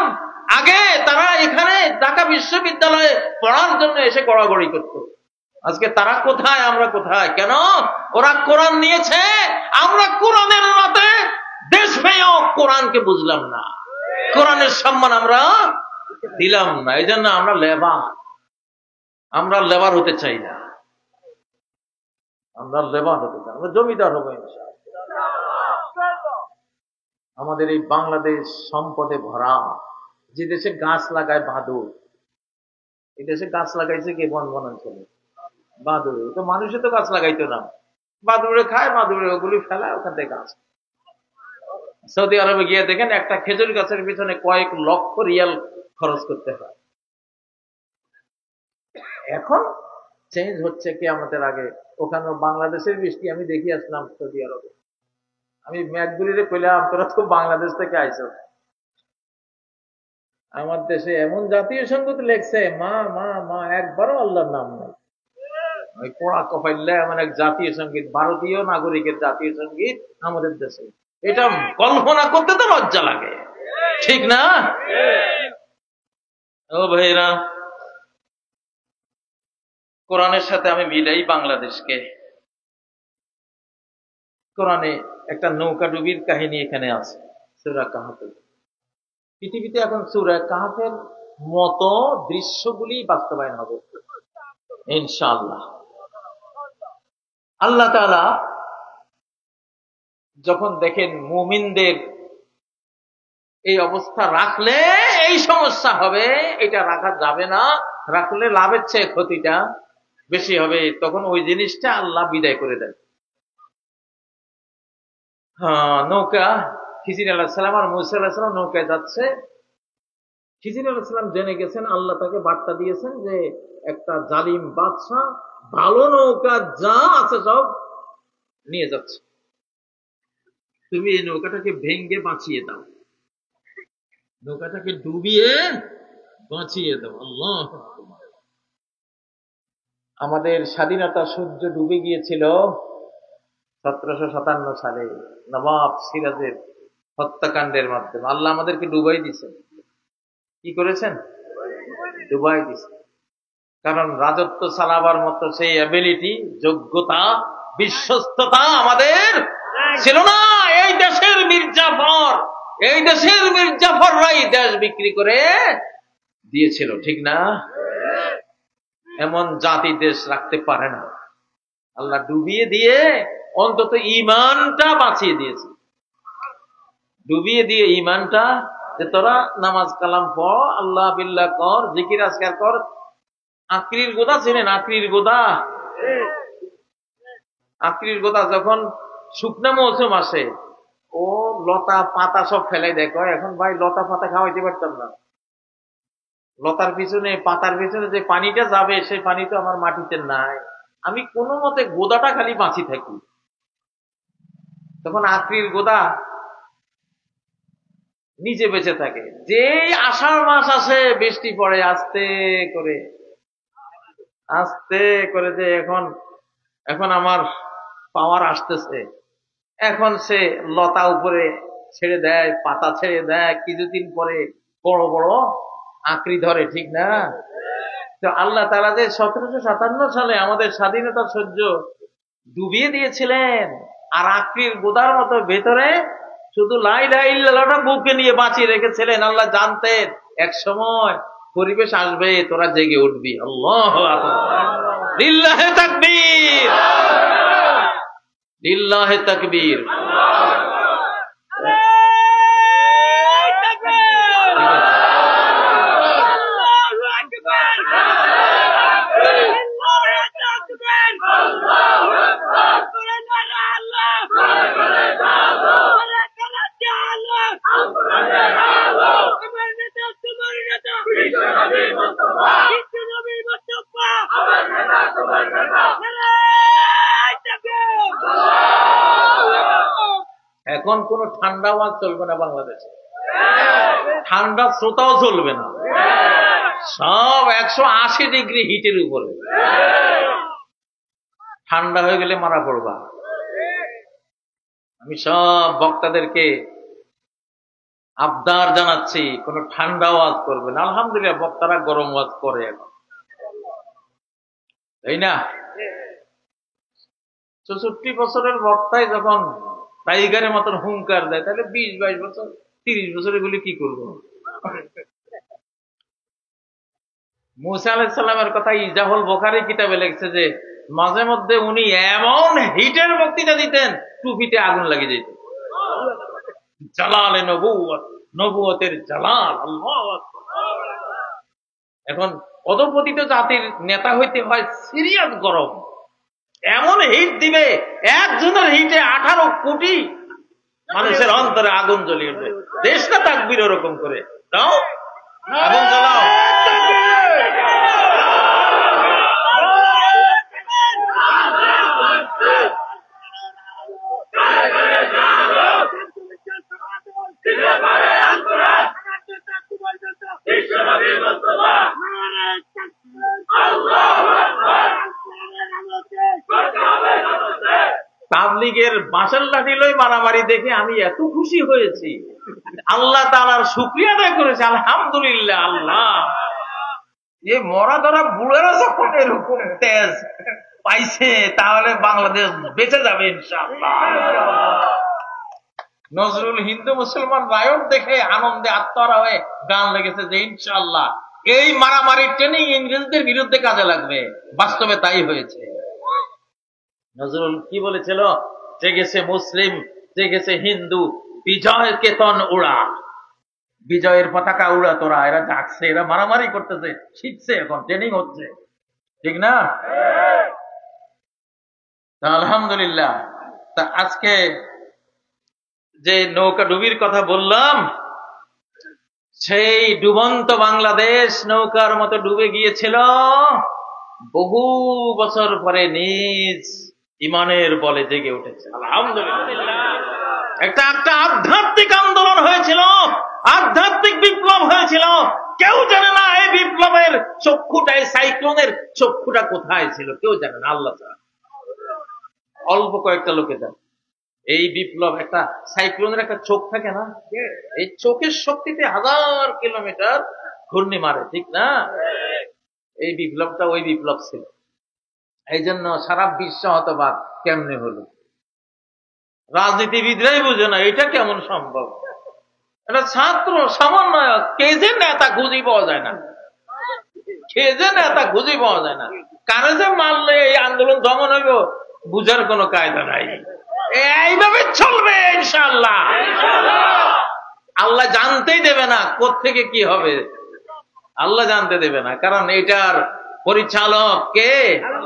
আগে, তারা এখানে ঢাকা বিশ্ববিদ্যালয়ে পড়ার জন্য এসে গড়াগড়ি করত। আজকে তারা কোথায়, আমরা কোথায়? কেন? ওরা কোরআন নিয়েছে, আমরা কোরআনের রাতে দেশ পেয়েও কোরআনকে বুঝলাম না, কোরআনের সম্মান আমরা দিলাম না। এই জন্য আমরা লেবার হতে চাই না, আমরা লেবার হতে চাই, আমরা জমিদার হবো ইনশাআল্লাহ। আমাদের এই বাংলাদেশ সম্পদে ভরা। যে দেশে গাছ লাগায় বাদুর, এই দেশে গাছ লাগাইছে কে? বনাঞ্চলে বাদুরে। তো মানুষে তো গাছ লাগাইতো না, বাদুরে খায়, বাদুরে ওগুলি ফেলায়, ওখান থেকে গাছ। সৌদি আরবে গিয়ে দেখেন একটা খেজুর গাছের পিছনে কয়েক লক্ষ রিয়াল খরচ করতে হয়। এখন চেঞ্জ হচ্ছে কি আমাদের আগে। ওখানে বাংলাদেশের বৃষ্টি আমি দেখি আসলাম সৌদি আরবে। আমি ম্যাকগুলিরে কইলাম, তোরা তো বাংলাদেশ থেকে আইছো, আমার দেশে এমন জাতীয় সঙ্গীত লেখছে, মা মা মা, একবারও আল্লাহর নাম নাই। ওই পোড়া কপাইল্লা এমন এক জাতীয় সঙ্গীত, ভারতীয় নাগরিকের জাতীয় সঙ্গীত আমাদের দেশে, এটা কল্পনা করতে তো লজ্জা লাগে, ঠিক না? ও ভাইরা, কোরআনের সাথে আমি মিলাই বাংলাদেশকে। কোরআনে একটা নৌকা ডুবির কাহিনী এখানে আছে সূরা কাহফে। পৃথিবীতে এখন সূরা কাহফের মতো দৃশ্যগুলি বাস্তবায়ন হবে ইনশাআল্লাহ। আল্লাহ তাআলা যখন দেখেন মুমিনদের এই অবস্থা রাখলে এই সমস্যা হবে, এটা রাখা যাবে না, রাখলে লাভের চেয়ে ক্ষতিটা বেশি হবে, তখন ওই জিনিসটা আল্লাহ বিদায় করে দেন। নৌকা, খিজির আলাইহিস সালাম আর মূসা আলাইহিস সালাম নৌকায় যাচ্ছে। খিজির আলাইহিস সালাম জেনে গেছেন, আল্লাহ তাকে বার্তা দিয়েছেন যে একটা জালিম বাদশা ভালো নৌকা যা আছে সব নিয়ে যাচ্ছে, তুমি এই নৌকাটাকে ভেঙ্গে বাঁচিয়ে দাও, নৌকাটাকে ডুবিয়ে বাঁচিয়ে দাও। আল্লাহ, আমাদের স্বাধীনতা সূর্য ডুবে গিয়েছিল 1757 সালে নবাব সিরাজের হত্যাকাণ্ডের মাধ্যমে। আল্লাহ আমাদেরকে ডুবাই দিয়েছেন। কি করেছেন? ডুবাই দিয়েছেন। কারণ রাজত্ব চালাবার মতো সেই অ্যাবিলিটি, যোগ্যতা, বিশ্বস্ততা আমাদের ছিল না। এই দেশের মির্জাফররাই দেশ বিক্রি করে দিয়েছিল, ঠিক না? এমন জাতি দেশ রাখতে পারে না। আল্লাহ ডুবিয়ে দিয়ে অন্তত ঈমানটা বাঁচিয়ে দিয়েছে, ডুবিয়ে দিয়ে ঈমানটা, যে তোরা নামাজ কালাম পড়, আল্লাহ বিল্লাহ কর, জিকির আজকার কর। আক্রির গোদা ছিলেন, আক্রির গোদা যখন শুকনা মৌসুম আসে, ও লতা পাতা সব ফেলাই দেয়, এখন ভাই লতা পাতা খাওয়াইতে পারতাম না, লতার পিছনে পাতার পিছনে যে পানিটা যাবে সেই পানি তো আমার মাটিতে নাই, আমি কোনো মতে গোদাটা খালি বাঁচি থাকি। তখন আক্রির গোদা নিচে বেঁচে থাকে। যেই আষাঢ় মাস আসে, বৃষ্টি পড়ে আস্তে করে যে এখন আমার পাওয়ার আসতেছে, এখন সে লতা উপরে ছেড়ে দেয়, পাতা ছেড়ে দেয়, কিছুদিন পরে বড় বড় আঁকড়ি ধরে, ঠিক না? তো আল্লাহ তাআলা যে 1757 সালে আমাদের স্বাধীনতা সূর্য ডুবিয়ে দিয়েছিলেন, আর আঁকড়ির গোদার মতো ভেতরে শুধু লা ইলাহা ইল্লাল্লাহটা বুকে নিয়ে বাঁচিয়ে রেখেছিলেন। আল্লাহ জানতেন এক সময় পরিবেশ আসবে, তোরা জেগে উঠবি। আল্লাহু আকবার, লিল্লাহি তাকবীর, লিল্লাহি তাকবীর। এখন কোন ঠান্ডা আওয়াজ চলবে না বাংলাদেশে, ঠান্ডা শ্রোতাও চলবে না, সব 180 ডিগ্রি হিটের উপরে। ঠান্ডা হয়ে গেলে মারা পড়বা। আমি সব বক্তাদেরকে আবদার জানাচ্ছি, কোন ঠান্ডা ওয়াজ করবেন। আলহামদুলিল্লাহ বক্তারা গরম ওয়াজ করে এখন, তাই না? 64 বছরের বক্তায় যখন টাইগারের মতন হুঙ্কার দেয়, তাহলে 20-22 বছর 30 বছর এগুলি কি করবো? মূসা আলাইহিস সালামের কথা ইজাহুল বুখারী কিতাবে লিখছে যে মাঝে মধ্যে উনি এমন হিটের বক্তৃতা দিতেন, টুপিতে আগুন লাগিয়ে যেত, জালালে নবুয়ত, নবুয়তের জালাল। আল্লাহু আকবার। এখন অধপতিত জাতির নেতা হইতে হয় সিরিয়াস গরম, এমন হিট দিবে, একজনের হিটে 18 কোটি মানুষের অন্তরে আগুন জ্বলে উঠবে। দেশটা তাকবীর ওরকম করে দাও, আগুন জ্বালাও। তাবলীগের বাঁশের লাঠি লই মারামারি দেখে আমি এত খুশি হয়েছি, আল্লাহ তাআলার শুকরিয়া আদায় করেছে। আলহামদুলিল্লাহ। আল্লাহ, এই মরা ধরা বুড়েরা যখন এরকম তেজ পাইছে, তাহলে বাংলাদেশ বেঁচে যাবে ইনশাআল্লাহ। নজরুল হিন্দু মুসলমান রায়ট দেখে আনন্দে আত্মহারা হয়ে গান লেগেছে যে ইনশাআল্লাহ এই মারামারির ট্রেনিং ইংরেজদের বিরুদ্ধে কাজে লাগবে। বাস্তবে তাই হয়েছে। নজরুল কি বলেছিল? জেগেছে মুসলিম, জেগেছে হিন্দু, বিজয় কেতন উড়া। বিজয়ের পতাকা উড়া তোরা। এরা জাগছে, এরা মারামারি করতেছে, শিখছে, এখন ট্রেনিং হচ্ছে, ঠিক না? আলহামদুলিল্লাহ। তা আজকে যে নৌকা ডুবির কথা বললাম, সেই ডুবন্ত বাংলাদেশ নৌকার মতো ডুবে গিয়েছিল। বহু বছর পরে নিজ ইমানের বলে জেগে উঠেছে। আলহামদুলিল্লাহ। একটা আধ্যাত্মিক আন্দোলন হয়েছিল, আধ্যাত্মিক বিপ্লব হয়েছিল। কেউ জানে না এই বিপ্লবের চক্ষুটা, এই সাইক্লোনের চক্ষুটা কোথায় ছিল, কেউ জানে না, আল্লাহ ছাড়া। অল্প কয়েকটা লোকে জানে। এই বিপ্লব, একটা সাইক্লোনের একটা চোখ থাকে না, এই চোখের শক্তিতে 1000 কিলোমিটার ঘূর্ণি মারে, ঠিক না? এই বিপ্লবটা ওই বিপ্লব ছিল। এই জন্য সারা বিশ্ব হতবাক, কেমনে হলো? রাজনীতিবিদরাই বুঝে না এটা কেমন সম্ভব। এটা ছাত্র সমন্বয়ক, কে যে নেতা খুঁজে পাওয়া যায় না, কে যে নেতা খুঁজে পাওয়া যায় না। কারে যে মারলে এই আন্দোলন দমন হইব বুঝার কোনো কায়দা নাই। এইভাবে চলবে ইনশাআল্লাহ। আল্লাহ জানতেই দেবে না কোত্থেকে কি হবে, আল্লাহ জানতে দেবে না, কারণ এটার পরিচালক কে?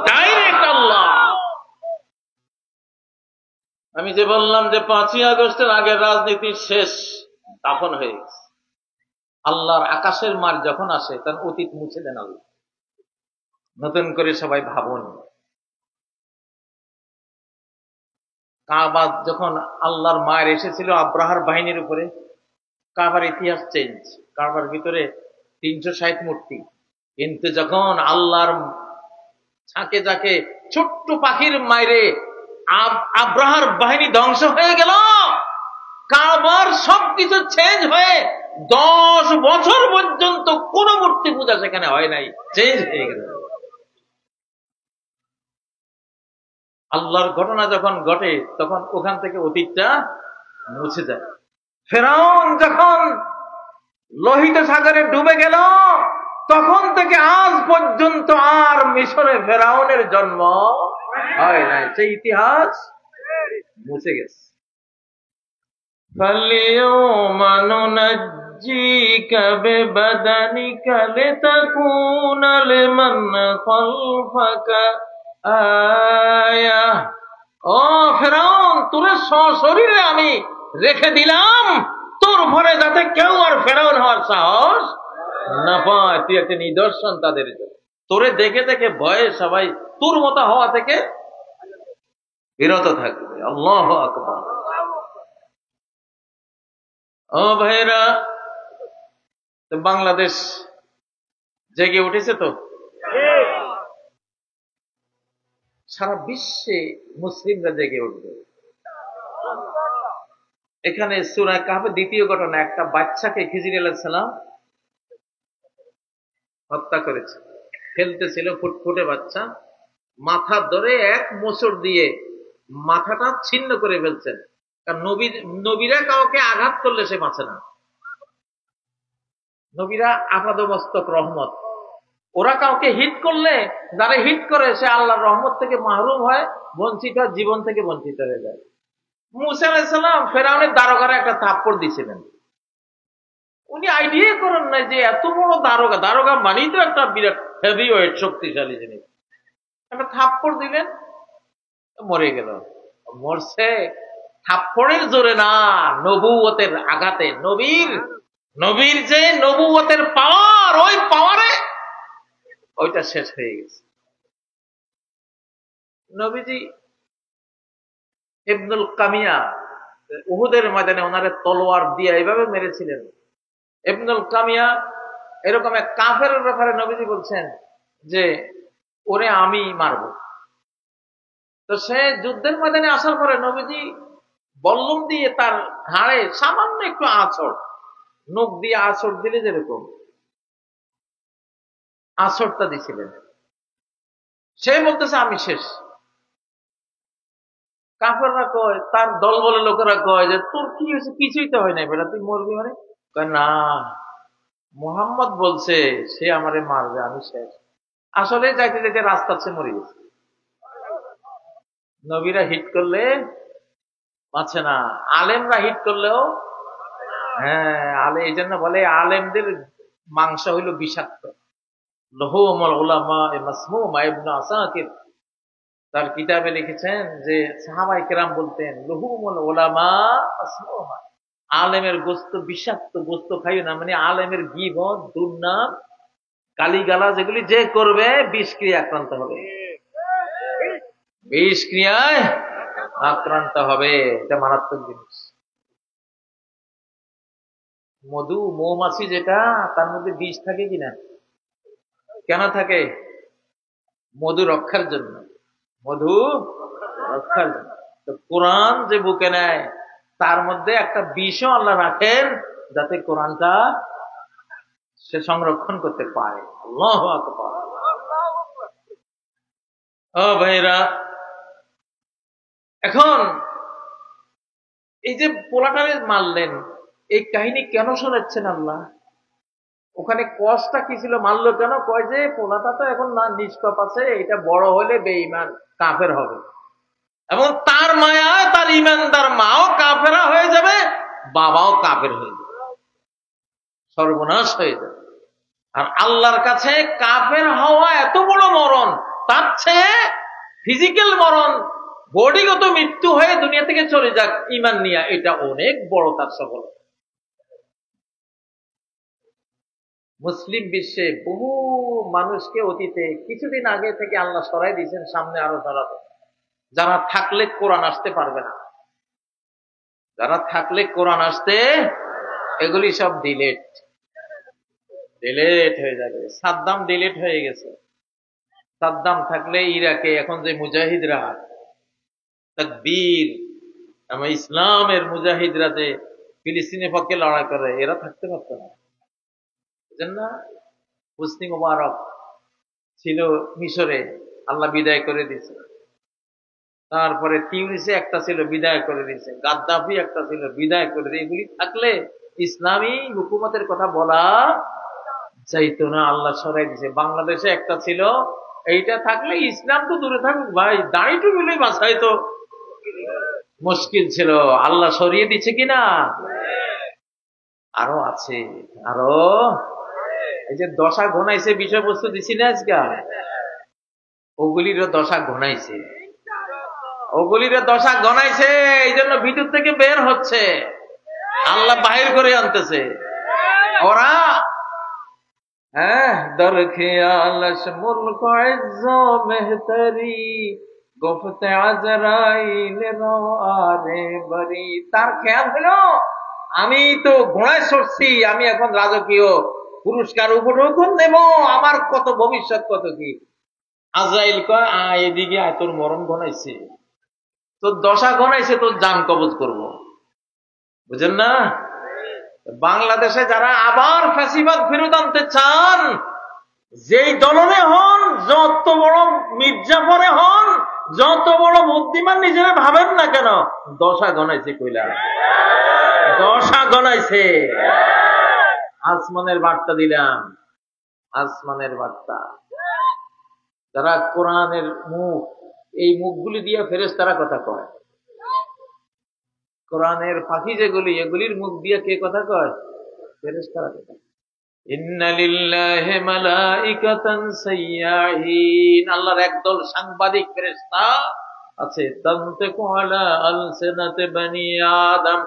ডাইরেক্ট আল্লাহ। আমি যে বললাম যে 5ই আগস্টের আগের রাজনীতি শেষ, দাফন হয়ে গেছে। আল্লাহর আকাশের মার যখন আসে, তখন অতীত মুছে দেন আল্লাহ। নতুন করে সবাই ভাবুন, কাবা যখন আল্লাহর মায়ের এসেছিল আব্রাহার বাহিনীর উপরে, কাবার ইতিহাস চেঞ্জ। কাবার ভিতরে 360 মূর্তি, কিন্তু যখন আল্লাহর ছাকে যাকে ছোট্ট পাখির মায়েরে আব্রাহার বাহিনী ধ্বংস হয়ে গেল, কাবার সবকিছু চেঞ্জ হয়ে 10 বছর পর্যন্ত কোন মূর্তি পূজা সেখানে হয় নাই, চেঞ্জ হয়ে গেল। আল্লাহর ঘটনা যখন ঘটে, তখন ওখান থেকে অতীতটা মুছে যায়। ফেরাউন যখন লোহিত সাগরে ডুবে গেল, তখন থেকে আজ পর্যন্ত আর মিশরে ফেরাউনের জন্ম হয় নাই, সেই ইতিহাস মুছে গেছে। فَالْيَوْمَ نُنَجِّيكَ بِبَدَنِكَ لِتَكُونَ لِمَنْ خَلْفَكَ آيَةً। ও ফেরাউন, তোর সশরীরে আমি রেখে দিলাম, তোর ভরে যাতে কেউ আর ফেরাউন হওয়ার সাহস না পায়। তুই একটা নিদর্শন তাদের জন্য। তোরে দেখে দেখে ভয়ে সবাই তোর মতো হওয়া থেকে বিরত থাকবে। আল্লাহু আকবার। ও ভাইরা, বাংলাদেশ জেগে উঠেছে তো, সারা বিশ্বে মুসলিমরা জেগে উঠবে। এখানে সূরা কাহফের দ্বিতীয় ঘটনা, একটা বাচ্চাকে খিজির আলাইহিস সালাম হত্যা করেছে। খেলতেছিল, ফুটফুটে বাচ্চা, মাথা ধরে এক মোচড় দিয়ে মাথাটা ছিন্ন করে ফেলছেন। কারণ নবীরা কাউকে আঘাত করলে সে বাঁচে না। নবীরা আপাদমস্তক রহমত, ওরা কাউকে হিট করলে, যারা হিট করে সে আল্লাহর রহমত থেকে মাহরুম হয়, বঞ্চিত, জীবন থেকে বঞ্চিত হয়ে যায়। মুসা আলাইহিস সালাম ফেরাউনের দারোগারে একটা থাপ্পড় দিয়েছিলেন। উনি আইডিয়া করেন নাই যে এত বড় দারোগা, দারোগা মানেই তো একটা বিরাট হেভি ওয়েট, শক্তিশালী জিনিস। একটা থাপ্পড় দিলেন, মরে গেল। মরছে থাপ্পড়ের জোরে না, নবুয়তের আঘাতে। নবীর যে নবুয়তের পাওয়ার, ওই পাওয়ারে ওইটা শেষ হয়ে গেছে। নবীজি ইবনুল কামিয়া উহুদের ময়দানে ওনারে তলোয়ার দিয়ে এইভাবে মেরেছিলেন। ইবনুল কামিয়া এরকম এক কাফেরের ব্যাপারে নবীজি বলছেন যে ওরে আমি মারব। তো সে যুদ্ধের ময়দানে আসার পরে নবীজি বল্লম দিয়ে তার ঘাড়ে সামান্য একটু আঁচড়, নখ দিয়ে আঁচড় দিলে যেরকম আঁচড়টা দিছিলেন। সে বলতেছে আমি শেষ। কাফেররা কয়, তার দল বলে লোকেরা কয় যে তোর কি হয়েছে? কিছুই তো হয় নাই বেটা, তুই মরবি মানে? কয় না, মুহাম্মদ বলছে সে আমারে মারবে, আমি শেষ। আসলে যাইতে যাইতে রাস্তা সে মরে গেছে। নবীরা হিট করলে বাঁচে না, আলেমরা হিট করলেও। হ্যাঁ, এই জন্য বলে আলেমদের মাংস হইল বিষাক্ত। লহুমুল উলামা মাসমুমা। ইবনে আসাকির তার কিতাবে লিখেছেন যে সাহাবায়ে কেরাম বলতেন লহুমুল উলামা মাসমুমা, আলেমের গোস্ত বিষাক্ত, গোস্ত খাইও না। মানে আলেমের গীবত, দুর্নাম, গালিগালাজ এগুলি যে করবে বিষক্রিয়া আক্রান্ত হবে, বিষক্রিয়ায় আক্রান্ত হবে। এটা মারাত্মক জিনিস। মধু, মৌমাছি যেটা, তার মধ্যে বিষ থাকে কিনা? কেন থাকে? মধু রক্ষার জন্য। মধু রক্ষার জন্য। তো কোরআন যে বুকে নেয় তার মধ্যে একটা বিষও আল্লাহ রাখেন, যাতে কোরআনটা সে সংরক্ষণ করতে পারে। আল্লাহু আকবার। ও ভাইরা, এখন এই যে পোলাটারে মারলেন, এই কাহিনী কেন শোনাচ্ছেন আল্লাহ? ওখানে কষ্টটা কি ছিল? মারলো কেন? কয় যে পোলাটা তো এখন না নিষ্পাপ আছে, এটা বড় হলে বেঈমান কাফের হবে, এবং তার মায়ায় তার ইমানদার মাও কাফেরা হয়ে যাবে, বাবাও কাফের হয়ে যাবে, সর্বনাশ হয়ে যাবে। আর আল্লাহর কাছে কাফের হওয়া এত বড় মরণ, তার চেয়ে ফিজিক্যাল মরণ, বডিগত মৃত্যু হয়ে দুনিয়া থেকে চলে যাক ইমান নিয়া, এটা অনেক বড় তার সফলতা। মুসলিম বিশ্বে বহু মানুষকে অতীতে কিছুদিন আগে থেকে আল্লাহ সরাই দিয়েছেন, সামনে আরো সরাবে। যারা থাকলে কোরআন আসতে পারবে না, যারা থাকলে কোরআন আসতে, এগুলি সব ডিলেট হয়ে যাবে। সাদ্দাম ডিলেট হয়ে গেছে। সাদ্দাম থাকলে ইরাকে এখন যে মুজাহিদরা, তাকবীর, আমার ইসলামের মুজাহিদরা যে ফিলিস্তিনের পক্ষে লড়াই করে, এরা থাকতে পারত না। বুঝেন না? হুসনি মুবারক ছিল মিশরে, আল্লাহ বিদায় করে দিয়েছে। তারপরে তিউনিসে একটা ছিল, বিদায় করে দিয়েছে। গাদ্দাফি একটা ছিল, বিদায় করে দিয়ে। এগুলি থাকলে ইসলামী হুকুমতের কথা বলা যাইতো না, আল্লাহ সরাই দিয়েছে। বাংলাদেশে একটা ছিল, এইটা থাকলে ইসলাম তো দূরে থাকুক ভাই, দাঁড়িয়ে মিলে বাসায় তো মুশকিল ছিল। আল্লাহ সরিয়ে দিচ্ছে কিনা? আরো আছে, আরো। এই যে দশা ঘনাইছে, বিষয়বস্তু দিছি না আজকে, ওগুলিরও দশা ঘনাইছে, ওগুলিরও দশা ঘনাইছে। এই জন্য ভিতর থেকে বের হচ্ছে, আল্লাহ বাহির করে আনতেছে। ওরা در خیالش ملک و عز و مهتری گفت عزرائیل رو آره بری। তার খেয়াল হলো আমি তো ঘোড়ায় চড়ছি, আমি এখন রাজকীয় পুরস্কার উপঢৌকন দেব, আমার কত ভবিষ্যৎ, কত কি। আজরাইল কয় এদিকে আয়, তোর মরণ ঘনাইছে, তোর দশা ঘনাইছে, তোর জান কবজ করব। বুঝেন না? বাংলাদেশে যারা আবার ফ্যাসিবাদ ফেরত আনতে চান, যেই দলনে হন, যত বড় মির্জাফরে হন, যত বড় বুদ্ধিমান নিজেরা ভাবেন না কেন, দশা গনাইছে কইলা, দশা গনাইছে। আসমানের বার্তা দিলাম, আসমানের বার্তা। যারা কোরআনের মুখ, এই মুখগুলি দিয়ে ফেরেশতারা কথা কয়, কোরআনের পাখি যেগুলি, এগুলির মুখ দিয়ে কে কথা কয়? ফেরেশতারা কথা। ইন্না লিল্লাহি মালাইকাতান সাইয়্যাহিন, আল্লাহর একদল সাংবাদিক ফেরেশতা আছে। তানতিকু আলা আলসিনাতি বনি আদম,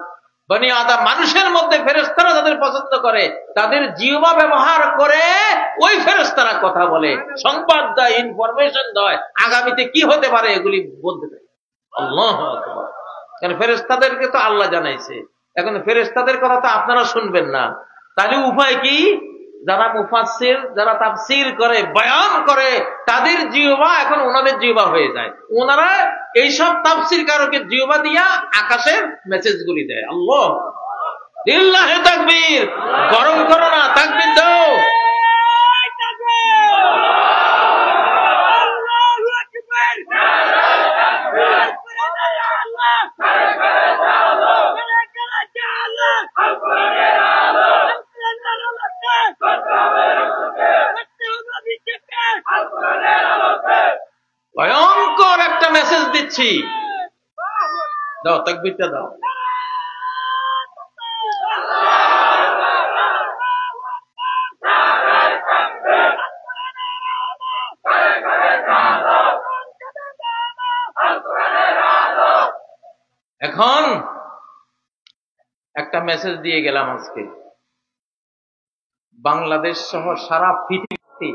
বনি আদম মানুষের মধ্যে ফেরেশতারা যাদের পছন্দ করে তাদের জিহ্বা ব্যবহার করে ওই ফেরেশতারা কথা বলে, সংবাদ দেয়, ইনফরমেশন দেয়, আগামীতে কি হতে পারে এগুলি বলতে পারে। আল্লাহু আকবার। কারণ ফেরেশতাদেরকে তো আল্লাহ জানাইছে, এখন ফেরেশতাদের কথা তো আপনারা শুনবেন না, তাহলে উপায় কি? যারা মুফাসসির, যারা তাফসীর করে, বয়ান করে, তাদের জিহ্বা এখন ওনাদের জিহ্বা হয়ে যায়। ওনারা এইসব তাফসীর কারকের জিহ্বা দিয়া আকাশের মেসেজগুলি দেয়। আল্লাহ, লিল্লাহি তাকবীর। গরম করো না, তাকবীর দাও। ভয়ঙ্কর একটা মেসেজ দিচ্ছি, দাও তাকবীরটা দাও। এখন একটা মেসেজ দিয়ে গেলাম আজকে, বাংলাদেশ সহ সারা পৃথিবীতে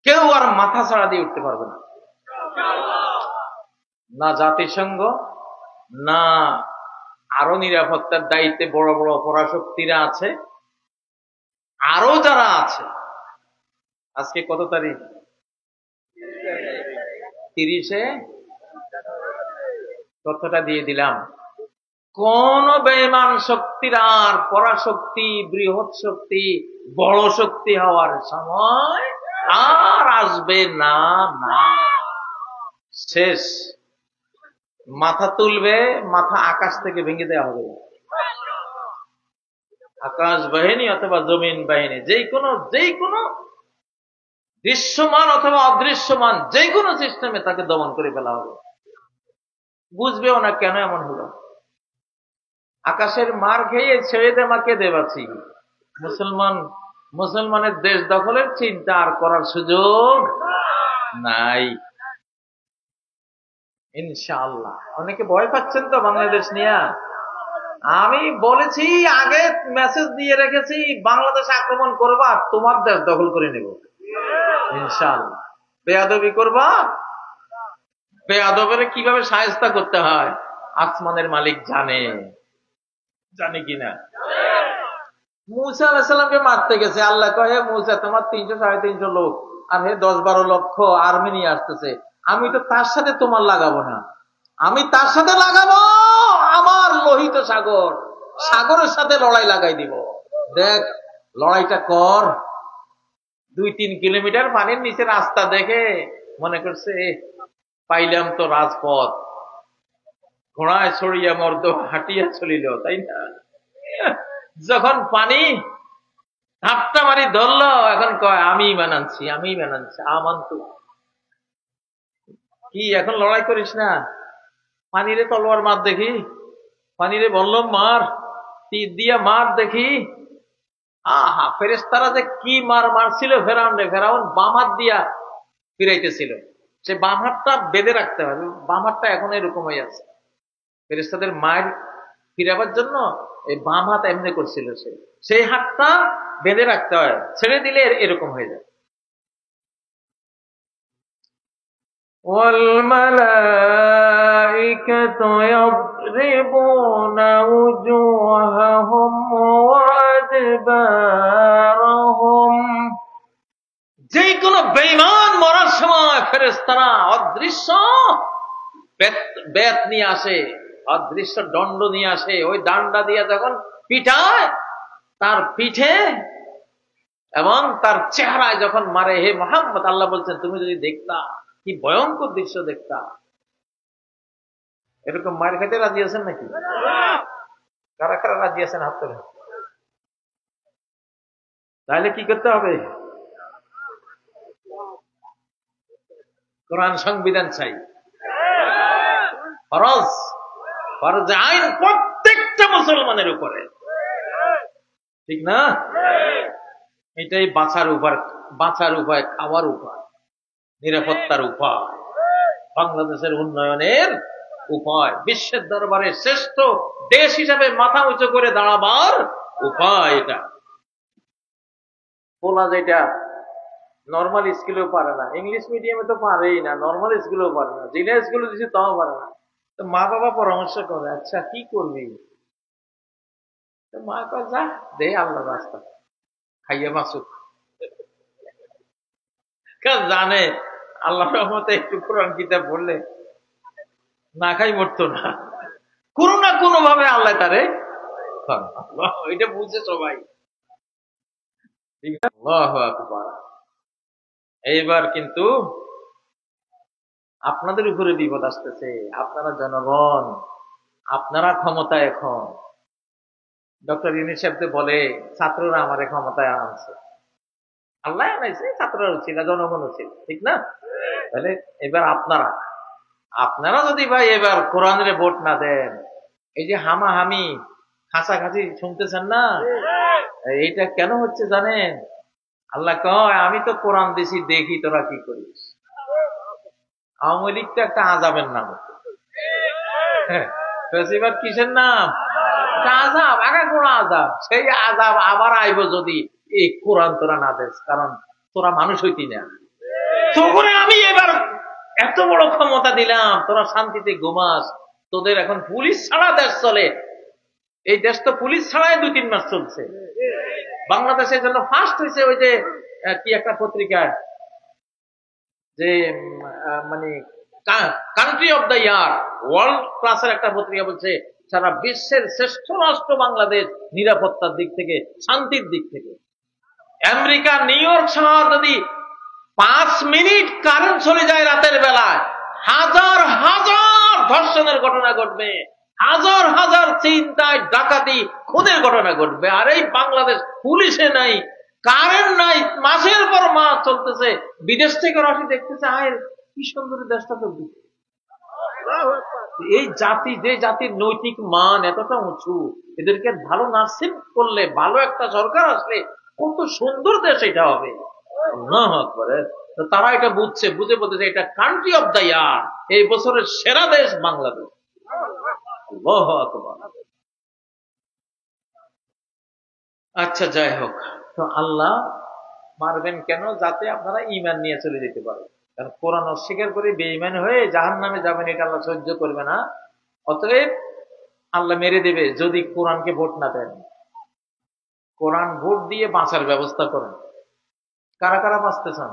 কেউ আর মাথা ছাড়া দিয়ে উঠতে পারবে না, না জাতিসংঘ, না আরো নিরাপত্তার দায়িত্বে বড় বড় পরাশক্তিরা আছে, আরো যারা আছে। আজকে কত তারিখ? 30-এ তথ্যটা দিয়ে দিলাম। কোন বেঈমান শক্তির আর পরাশক্তি, বৃহৎ শক্তি, বড় শক্তি হওয়ার সময় আর আসবে না। না, শেষ। মাথা তুলবে, মাথা আকাশ থেকে ভেঙে দেওয়া হবে। আকাশ বাহিনী অথবা জমিন বাহিনী, যেই কোনো দৃশ্যমান অথবা অদৃশ্যমান যে কোনো সিস্টেমে তাকে দমন করে ফেলা হবে। বুঝবেও না কেন এমন হলো। আকাশের মার খেয়ে ছেড়ে দে মাকে দেবাছি, মুসলমানের দেশ দখলের চিন্তা আর করার সুযোগ নাই ইনশাআল্লাহ। অনেকে ভয় পাচ্ছেন তো বাংলাদেশ নিয়ে। আমি বলেছি, আগে মেসেজ দিয়ে রেখেছি, বাংলাদেশ আক্রমণ করবা, তোমার দেশ দখল করে নেব ইনশাআল্লাহ। বেয়াদবি করবা, বেয়াদবের কিভাবে শায়েস্তা করতে হয় আসমানের মালিক জানে কিনা। মুসা আলাইহিস সালামকে মারতে গেছে, আল্লাহ কয়, হে মুসা, তোমার 300-350 লোক আর হে 10-12 লক্ষ আর্মি নিয়ে আসতেছে, আমি তো তার সাথে তোমার লাগাবো না, আমি তার সাথে লাগাবো আমার লোহিত সাগরের সাথে লড়াই লাগাই দিব। দেখ, লড়াইটা কর। 2-3 কিলোমিটার পানির নিচে রাস্তা দেখে মনে করছে পাইলাম তো রাজপথ, ঘোড়ায় ছড়িয়া মর্দ হাঁটিয়া চলিল, তাই না? যখন পানি ধাপটা মারি ধরল, এখন কয় আমি বানাচ্ছি আমান্তু। কি এখন লড়াই করিস না? পানিরে তলোয়ার মার দেখি, পানিরে বললাম মার, তীর দিয়া মার দেখি। আহা, ফেরেশতারা যে কি মারছিল ফেরাউন বাম হাত দিয়া ফিরাইতেছিল, সে বাম হাতটা বেঁধে রাখতে হবে। বাম হাতটা এখন এরকম হয়ে আছে, ফেরেশতাদের মায়ের ফিরাবার জন্য এই বাম হাত এমনি করছিল, সেই হাতটা বেঁধে রাখতে হয়, ছেড়ে দিলে এরকম হয়ে যায়। والملائكة يضربون وجوههم وأدبارهم। যে কোনো বেঈমান মরার সময় ফেরেশতারা অদৃশ্য বেত নিয়ে আসে, অদৃশ্য দণ্ড নিয়ে আসে, ওই ডান্ডা দিয়ে যখন পিঠায় তার পিঠে এবং তার চেহারায় যখন মারে, হে মুহাম্মদ, আল্লাহ বলছেন তুমি যদি দেখতা কি ভয়ঙ্কর দৃশ্য দেখতা। এরকম মার খেতে রাজি আছেন নাকি? কারা কারা রাজি আছেন হাত তোলেন। তাহলে কি করতে হবে? কোরআন সংবিধান চাই, ফরজ। ফরজে আইন প্রত্যেকটা মুসলমানের উপরে, ঠিক না? এটাই বাঁচার উপায়, খাওয়ার উপায়, নিরাপত্তার উপায়, বাংলাদেশের উন্নয়নের উপায়, বিশ্বের দরবারে শ্রেষ্ঠ দেশ হিসাবে মাথা উঁচু করে দাঁড়াবার উপায়। এটা বলা, যেটা নর্মাল স্কুলেও পারে না, ইংলিশ মিডিয়ামে তো পারেই না, নর্মাল স্কুলেও পারে না, জিলা স্কুলে দিচ্ছে তাও পারে না। তো মা বাবা পরামর্শ করে, আচ্ছা কি করবি? মা কয়, যা দে আল্লাহ রাস্তা, খাইয়ে মাসুক। জানে আল্লাহ রহমতে একটু কোরআন কিতাব পড়লে না খাই মরতো না, কোনো না কোনো ভাবে আল্লাহ তারে, এটা বুঝে সবাই। এইবার কিন্তু আপনাদের উপরে বিপদ আসতেছে, আপনারা জনগণ, আপনারা ক্ষমতা। এখন ডক্টর ইউনূস সাহেব বলে ছাত্ররা আমারে ক্ষমতায় আনছে, আল্লাহ আনাইছে, ছাত্ররা ছিল, জনগণও ছিল, ঠিক না? তাহলে এবার আপনারা যদি ভাই এবার কোরআনের ভোট না দেন, এই যে হামাহামি খাঁচাখাঁচি শুনতেছেন না, এইটা কেন হচ্ছে জানেন? আল্লাহ কয়, আমি তো কোরআন দিছি, দেখি তোরা কি করিস। আওয়ামী লীগ তো একটা আযাবের নাম, ফেসিবাদ কিসের নাম? আযাব, আগে কোন আযাব, সেই আযাব আবার আইব যদি এই কোরআন তোরা না দেস, কারণ তোরা মানুষ হইতি না। তখন আমি এবার এত বড় ক্ষমতা দিলাম, তোরা শান্তিতে ঘুমাস, তোদের এখন পুলিশ ছাড়া দেশ চলে। এই দেশ তো পুলিশ ছাড়াই 2-3 মাস চলছে। বাংলাদেশের জন্য ফার্স্ট হয়েছে ওই যে কি একটা পত্রিকায়, যে মানে country of the year, world ক্লাসের একটা পত্রিকা বলছে সারা বিশ্বের শ্রেষ্ঠ রাষ্ট্র বাংলাদেশ, নিরাপত্তার দিক থেকে, শান্তির দিক থেকে। আমেরিকা নিউ ইয়র্ক শহর যদি 5 মিনিট কারেন্ট চলে যায় রাতের বেলায়, হাজার হাজার ধর্ষণের ঘটনা ঘটবে, হাজার হাজার চিন্তায় ডাকাতি খুনের ঘটনা ঘটবে। আর এই বাংলাদেশ পুলিশে নাই, কারেন্ট নাই, মাসের পর মাস চলতেছে, বিদেশ থেকে রাশি দেখতেছে, আয় কি সুন্দর দেশটা চলবে। এই জাতি, যে জাতির নৈতিক মান এতটা উঁচু, এদেরকে ভালো নার্সিং করলে, ভালো একটা সরকার আসলে কত সুন্দর দেশ এটা হবে। তারা এটা বুঝছে, বুঝে বলতেছে এটা কান্ট্রি অফ দ্য ইয়ার, এই বছরের সেরা দেশ বাংলাদেশ। আচ্ছা যাই হোক, তো আল্লাহ মারবেন কেন? যাতে আপনারা ঈমান নিয়ে চলে যেতে পারেন। কারণ কোরআন অস্বীকার করে বেঈমান হয়ে জাহান্নামে যাবেন, এটা আল্লাহ সহ্য করবে না। অতএব আল্লাহ মেরে দেবে যদি কোরআনকে ভোট না দেন। কোরআন ভোট দিয়ে বাঁচার ব্যবস্থা করেন। কারা কারা বাঁচতে চান?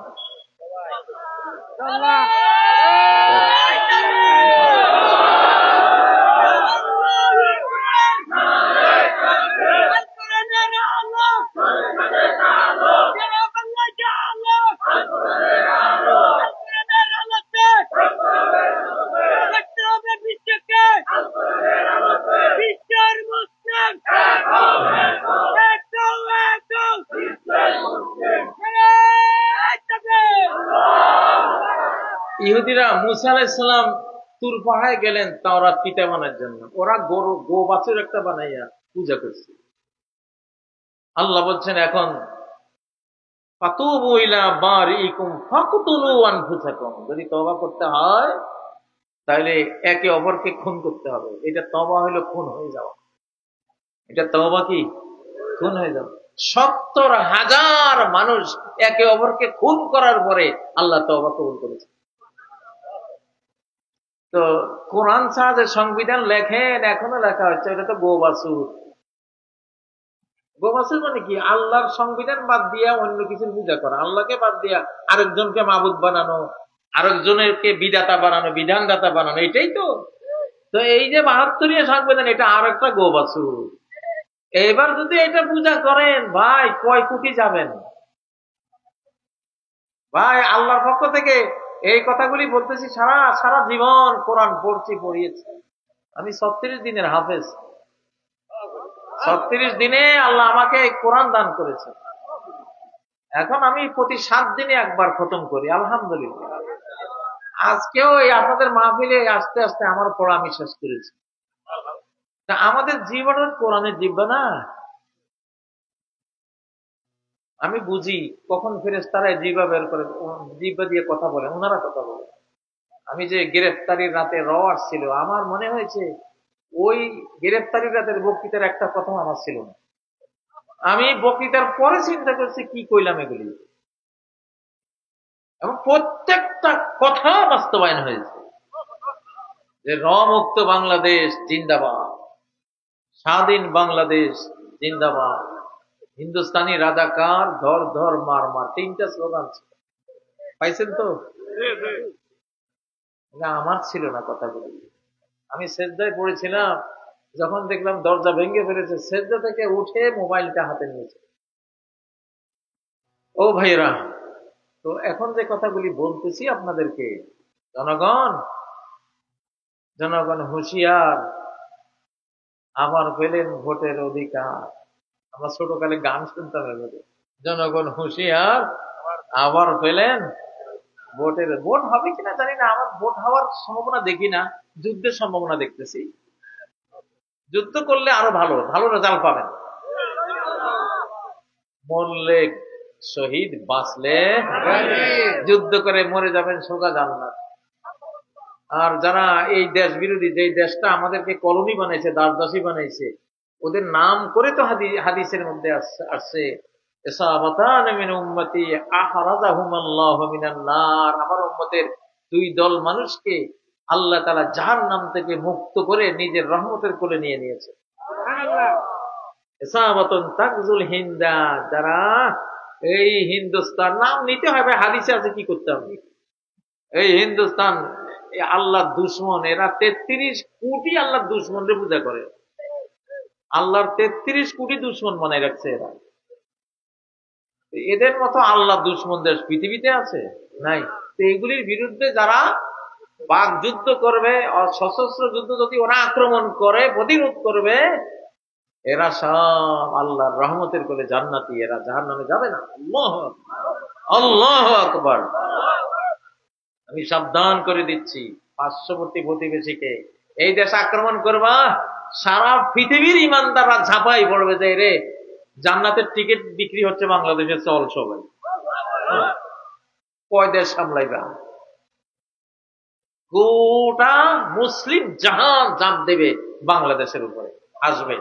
ইহুদিরা মুসা আলাইহিস সালাম তুর পাহাড়ে গেলেন তাওরাত পিতা বানার জন্য। ওরা গো বাছুর একটা বানাইয়া পূজা করছে। আল্লাহ বলছেন এখন ফাতুবু ইলা বারিকুম ফাকতুলু আনফুসাকুম, যদি তওবা করতে হয় তাহলে একে অপরকে খুন করতে হবে। এটা তওবা হলো খুন হয়ে যাওয়া। এটা তওবা কি? খুন হয়ে যাওয়া। 70,000 মানুষ একে অপরকে খুন করার পরে আল্লাহ তওবা কবুল করেছে। তো কোরআন ছাড়া যে সংবিধান লেখেন, এখনো লেখা হচ্ছে, এটা তো গোবাছুর। গোবাছুর মানে কি? আল্লাহর সংবিধান বাদ দিয়া অন্য কিছুর পূজা করা, আল্লাহকে বাদ দিয়া আরেকজনকে মাবুদ বানানো, আরেকজনেরকে বিধাতা বানানো, বিধানদাতা বানানো, এটাই তো। তো এই যে 72 সংবিধান, এটা আর একটা গোবাছুর। এবার যদি এটা পূজা করেন ভাই, কয় কোটি যাবেন ভাই। আল্লাহর পক্ষ থেকে এই কথাগুলি বলতেছি, সারা জীবন কোরআন পড়িয়েছি আমি। 36 দিনের হাফেজ, 36 দিনে আল্লাহ আমাকে কোরআন দান করেছে। এখন আমি প্রতি 7 দিনে একবার খতম করি, আলহামদুলিল্লাহ। আজকেও এই আপনাদের মাহফিলে আস্তে আস্তে আমার পড়া আমি শেষ করেছি। তা আমাদের জীবনের কোরআনের জিব্বা না। আমি বুঝি কখন ফেরেশতারা জিব্বা বের করে, জিব্বা দিয়ে কথা বলে, ওনারা কথা বলে। আমি যে গ্রেফতারির রাতে আসছিল, আমার মনে হয়েছে ওই গ্রেফতারির রাতের বক্তৃতার একটা কথা আমার ছিল না। আমি বক্তৃতার পরে চিন্তা করছি কি কইলাম এগুলি, এবং প্রত্যেকটা কথা বাস্তবায়ন হয়েছে। যে মুক্ত বাংলাদেশ জিন্দাবাদ, স্বাধীন বাংলাদেশ জিন্দাবাদ, হিন্দুস্তানি রাজাকার ধর ধর মার মার, তিনটা স্লোগান ছিল। পাইছেন তো? আমার ছিল না কথাগুলি। আমি সেজদায় পড়েছিলাম, যখন দেখলাম দরজা ভেঙে ফেলেছে, সেজদা থেকে উঠে মোবাইলটা হাতে নিয়েছে। ও ভাইরা, তো এখন যে কথাগুলি বলতেছি আপনাদেরকে, জনগণ জনগণ হুঁশিয়ার, আবার পেলেন ভোটের অধিকার। আমরা ছোটকালে গান শুনতাম এভাবে, জনগণ হুঁশিয়ার, আবার পেলেন ভোটের। ভোট হবে কিনা জানি না, আমার ভোট হওয়ার সম্ভাবনা দেখি না, যুদ্ধের সম্ভাবনা দেখতেছি। যুদ্ধ করলে আরো ভালো ভালো রেজাল্ট পাবেন। মরলে শহীদ, বাঁচলে যুদ্ধ করে মরে যাবেন সোজা জান্নাত। আর যারা এই দেশ বিরোধী, যে দেশটা আমাদেরকে কলোনি বানাইছে, দাসদাসী বানাইছে, ওদের নাম করে তো হাদিসের মধ্যে আসছে, আমার উম্মতের দুই দল মানুষকে আল্লাহ তাআলা জাহান্নাম থেকে মুক্ত করে নিজের রহমতের কোলে নিয়ে নিয়েছে। হিন্দা, যারা এই হিন্দুস্তান নাম নিতে হবে, হাদিসে আছে কি করতে হবে। এই হিন্দুস্তান আল্লাহর দুশ্মন, এরা 33 কোটি আল্লাহর দুশ্মনরে পূজা করে। আল্লাহর 33 কোটি দুশ্মন বানাই রাখছে এরা। এদের মতো আল্লাহ দুশ্মন দেশ পৃথিবীতে আছে? নাই। তো এগুলির বিরুদ্ধে যারা বাক যুদ্ধ করবে, সশস্ত্র যুদ্ধ যদি ওরা আক্রমণ করে, প্রতিরোধ করবে, এরা সব আল্লাহর রহমতের কোলে জান্নাতি, এরা জাহান্নামে যাবে না। আল্লাহু আকবার। আমি সাবধান করে দিচ্ছি পার্শ্ববর্তী প্রতিবেশীকে, এই দেশ আক্রমণ করবা, সারা পৃথিবীর ইমানদাররা ঝাঁপাই পড়বে যে রে জান্নাতের টিকিট বিক্রি হচ্ছে বাংলাদেশে, চল সবাই। কয় দেশ সামলাইবা? গোটা মুসলিম জাহান জাপ দেবে বাংলাদেশের উপরে, আসবে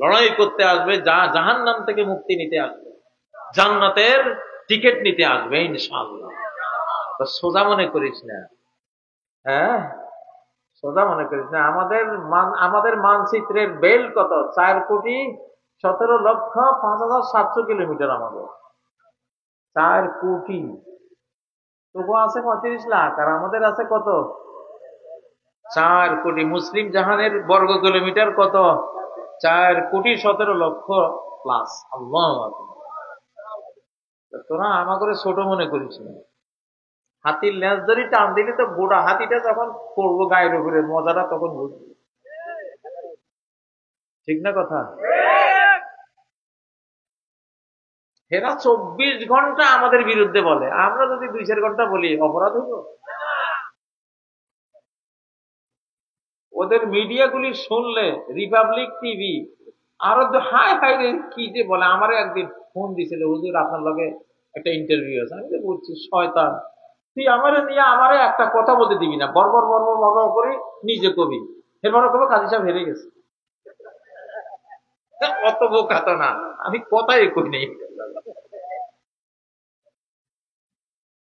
লড়াই করতে, আসবে জাহান্নাম থেকে মুক্তি নিতে আসবে, জান্নাতের টিকিট নিতে আসবে ইনশাআল্লাহ। সোজা মনে করিস না, হ্যাঁ সোজা মনে করিস না। আমাদের মানচিত্রের বেল কত? 4,17,05,700 কিলোমিটার। আমাদের 4 কোটি, তবু আছে 35 লাখ, আর আমাদের আছে কত? 4 কোটি। মুসলিম জাহানের বর্গ কিলোমিটার কত? 4,17,00,000 প্লাস। আল্লাহু আকবার। তোরা আমাকে ছোট মনে করিস না। হাতির লেজ ধরে টান দিলে তো গোটা হাতিটা যখন পড়বো গায়ের উপরে, মজাটা তখন বুঝবি। ঠিক না কথা? এরা 24 ঘন্টা আমাদের বিরুদ্ধে বলে, আমরা যদি 2-4 ঘন্টা বলি অপরাধ হইব? ওদের মিডিয়াগুলি শুনলে, রিপাবলিক টিভি আরো হায় হায় রে কি যে বলে। আমারও একদিন ফোন দিছিল, হুজুর আপনার লগে একটা ইন্টারভিউ আছে। আমি তো বলছি শয়তান, তুই আমারে নিয়ে আমারে একটা কথা বলতে দিবি না, বর্বর বর্বর বর্বর করে নিজে কবি, এরপরে কবে কাজী সাহেব হেরে গেছে। অত বোকা তো না, আমি কথাই কই নেই।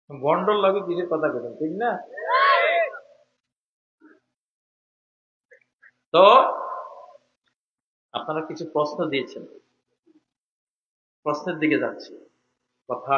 গন্ডল লাগে কিসের কথা কেন, ঠিক না? তো আপনারা কিছু প্রশ্ন দিয়েছেন, প্রশ্নের দিকে যাচ্ছি। কথা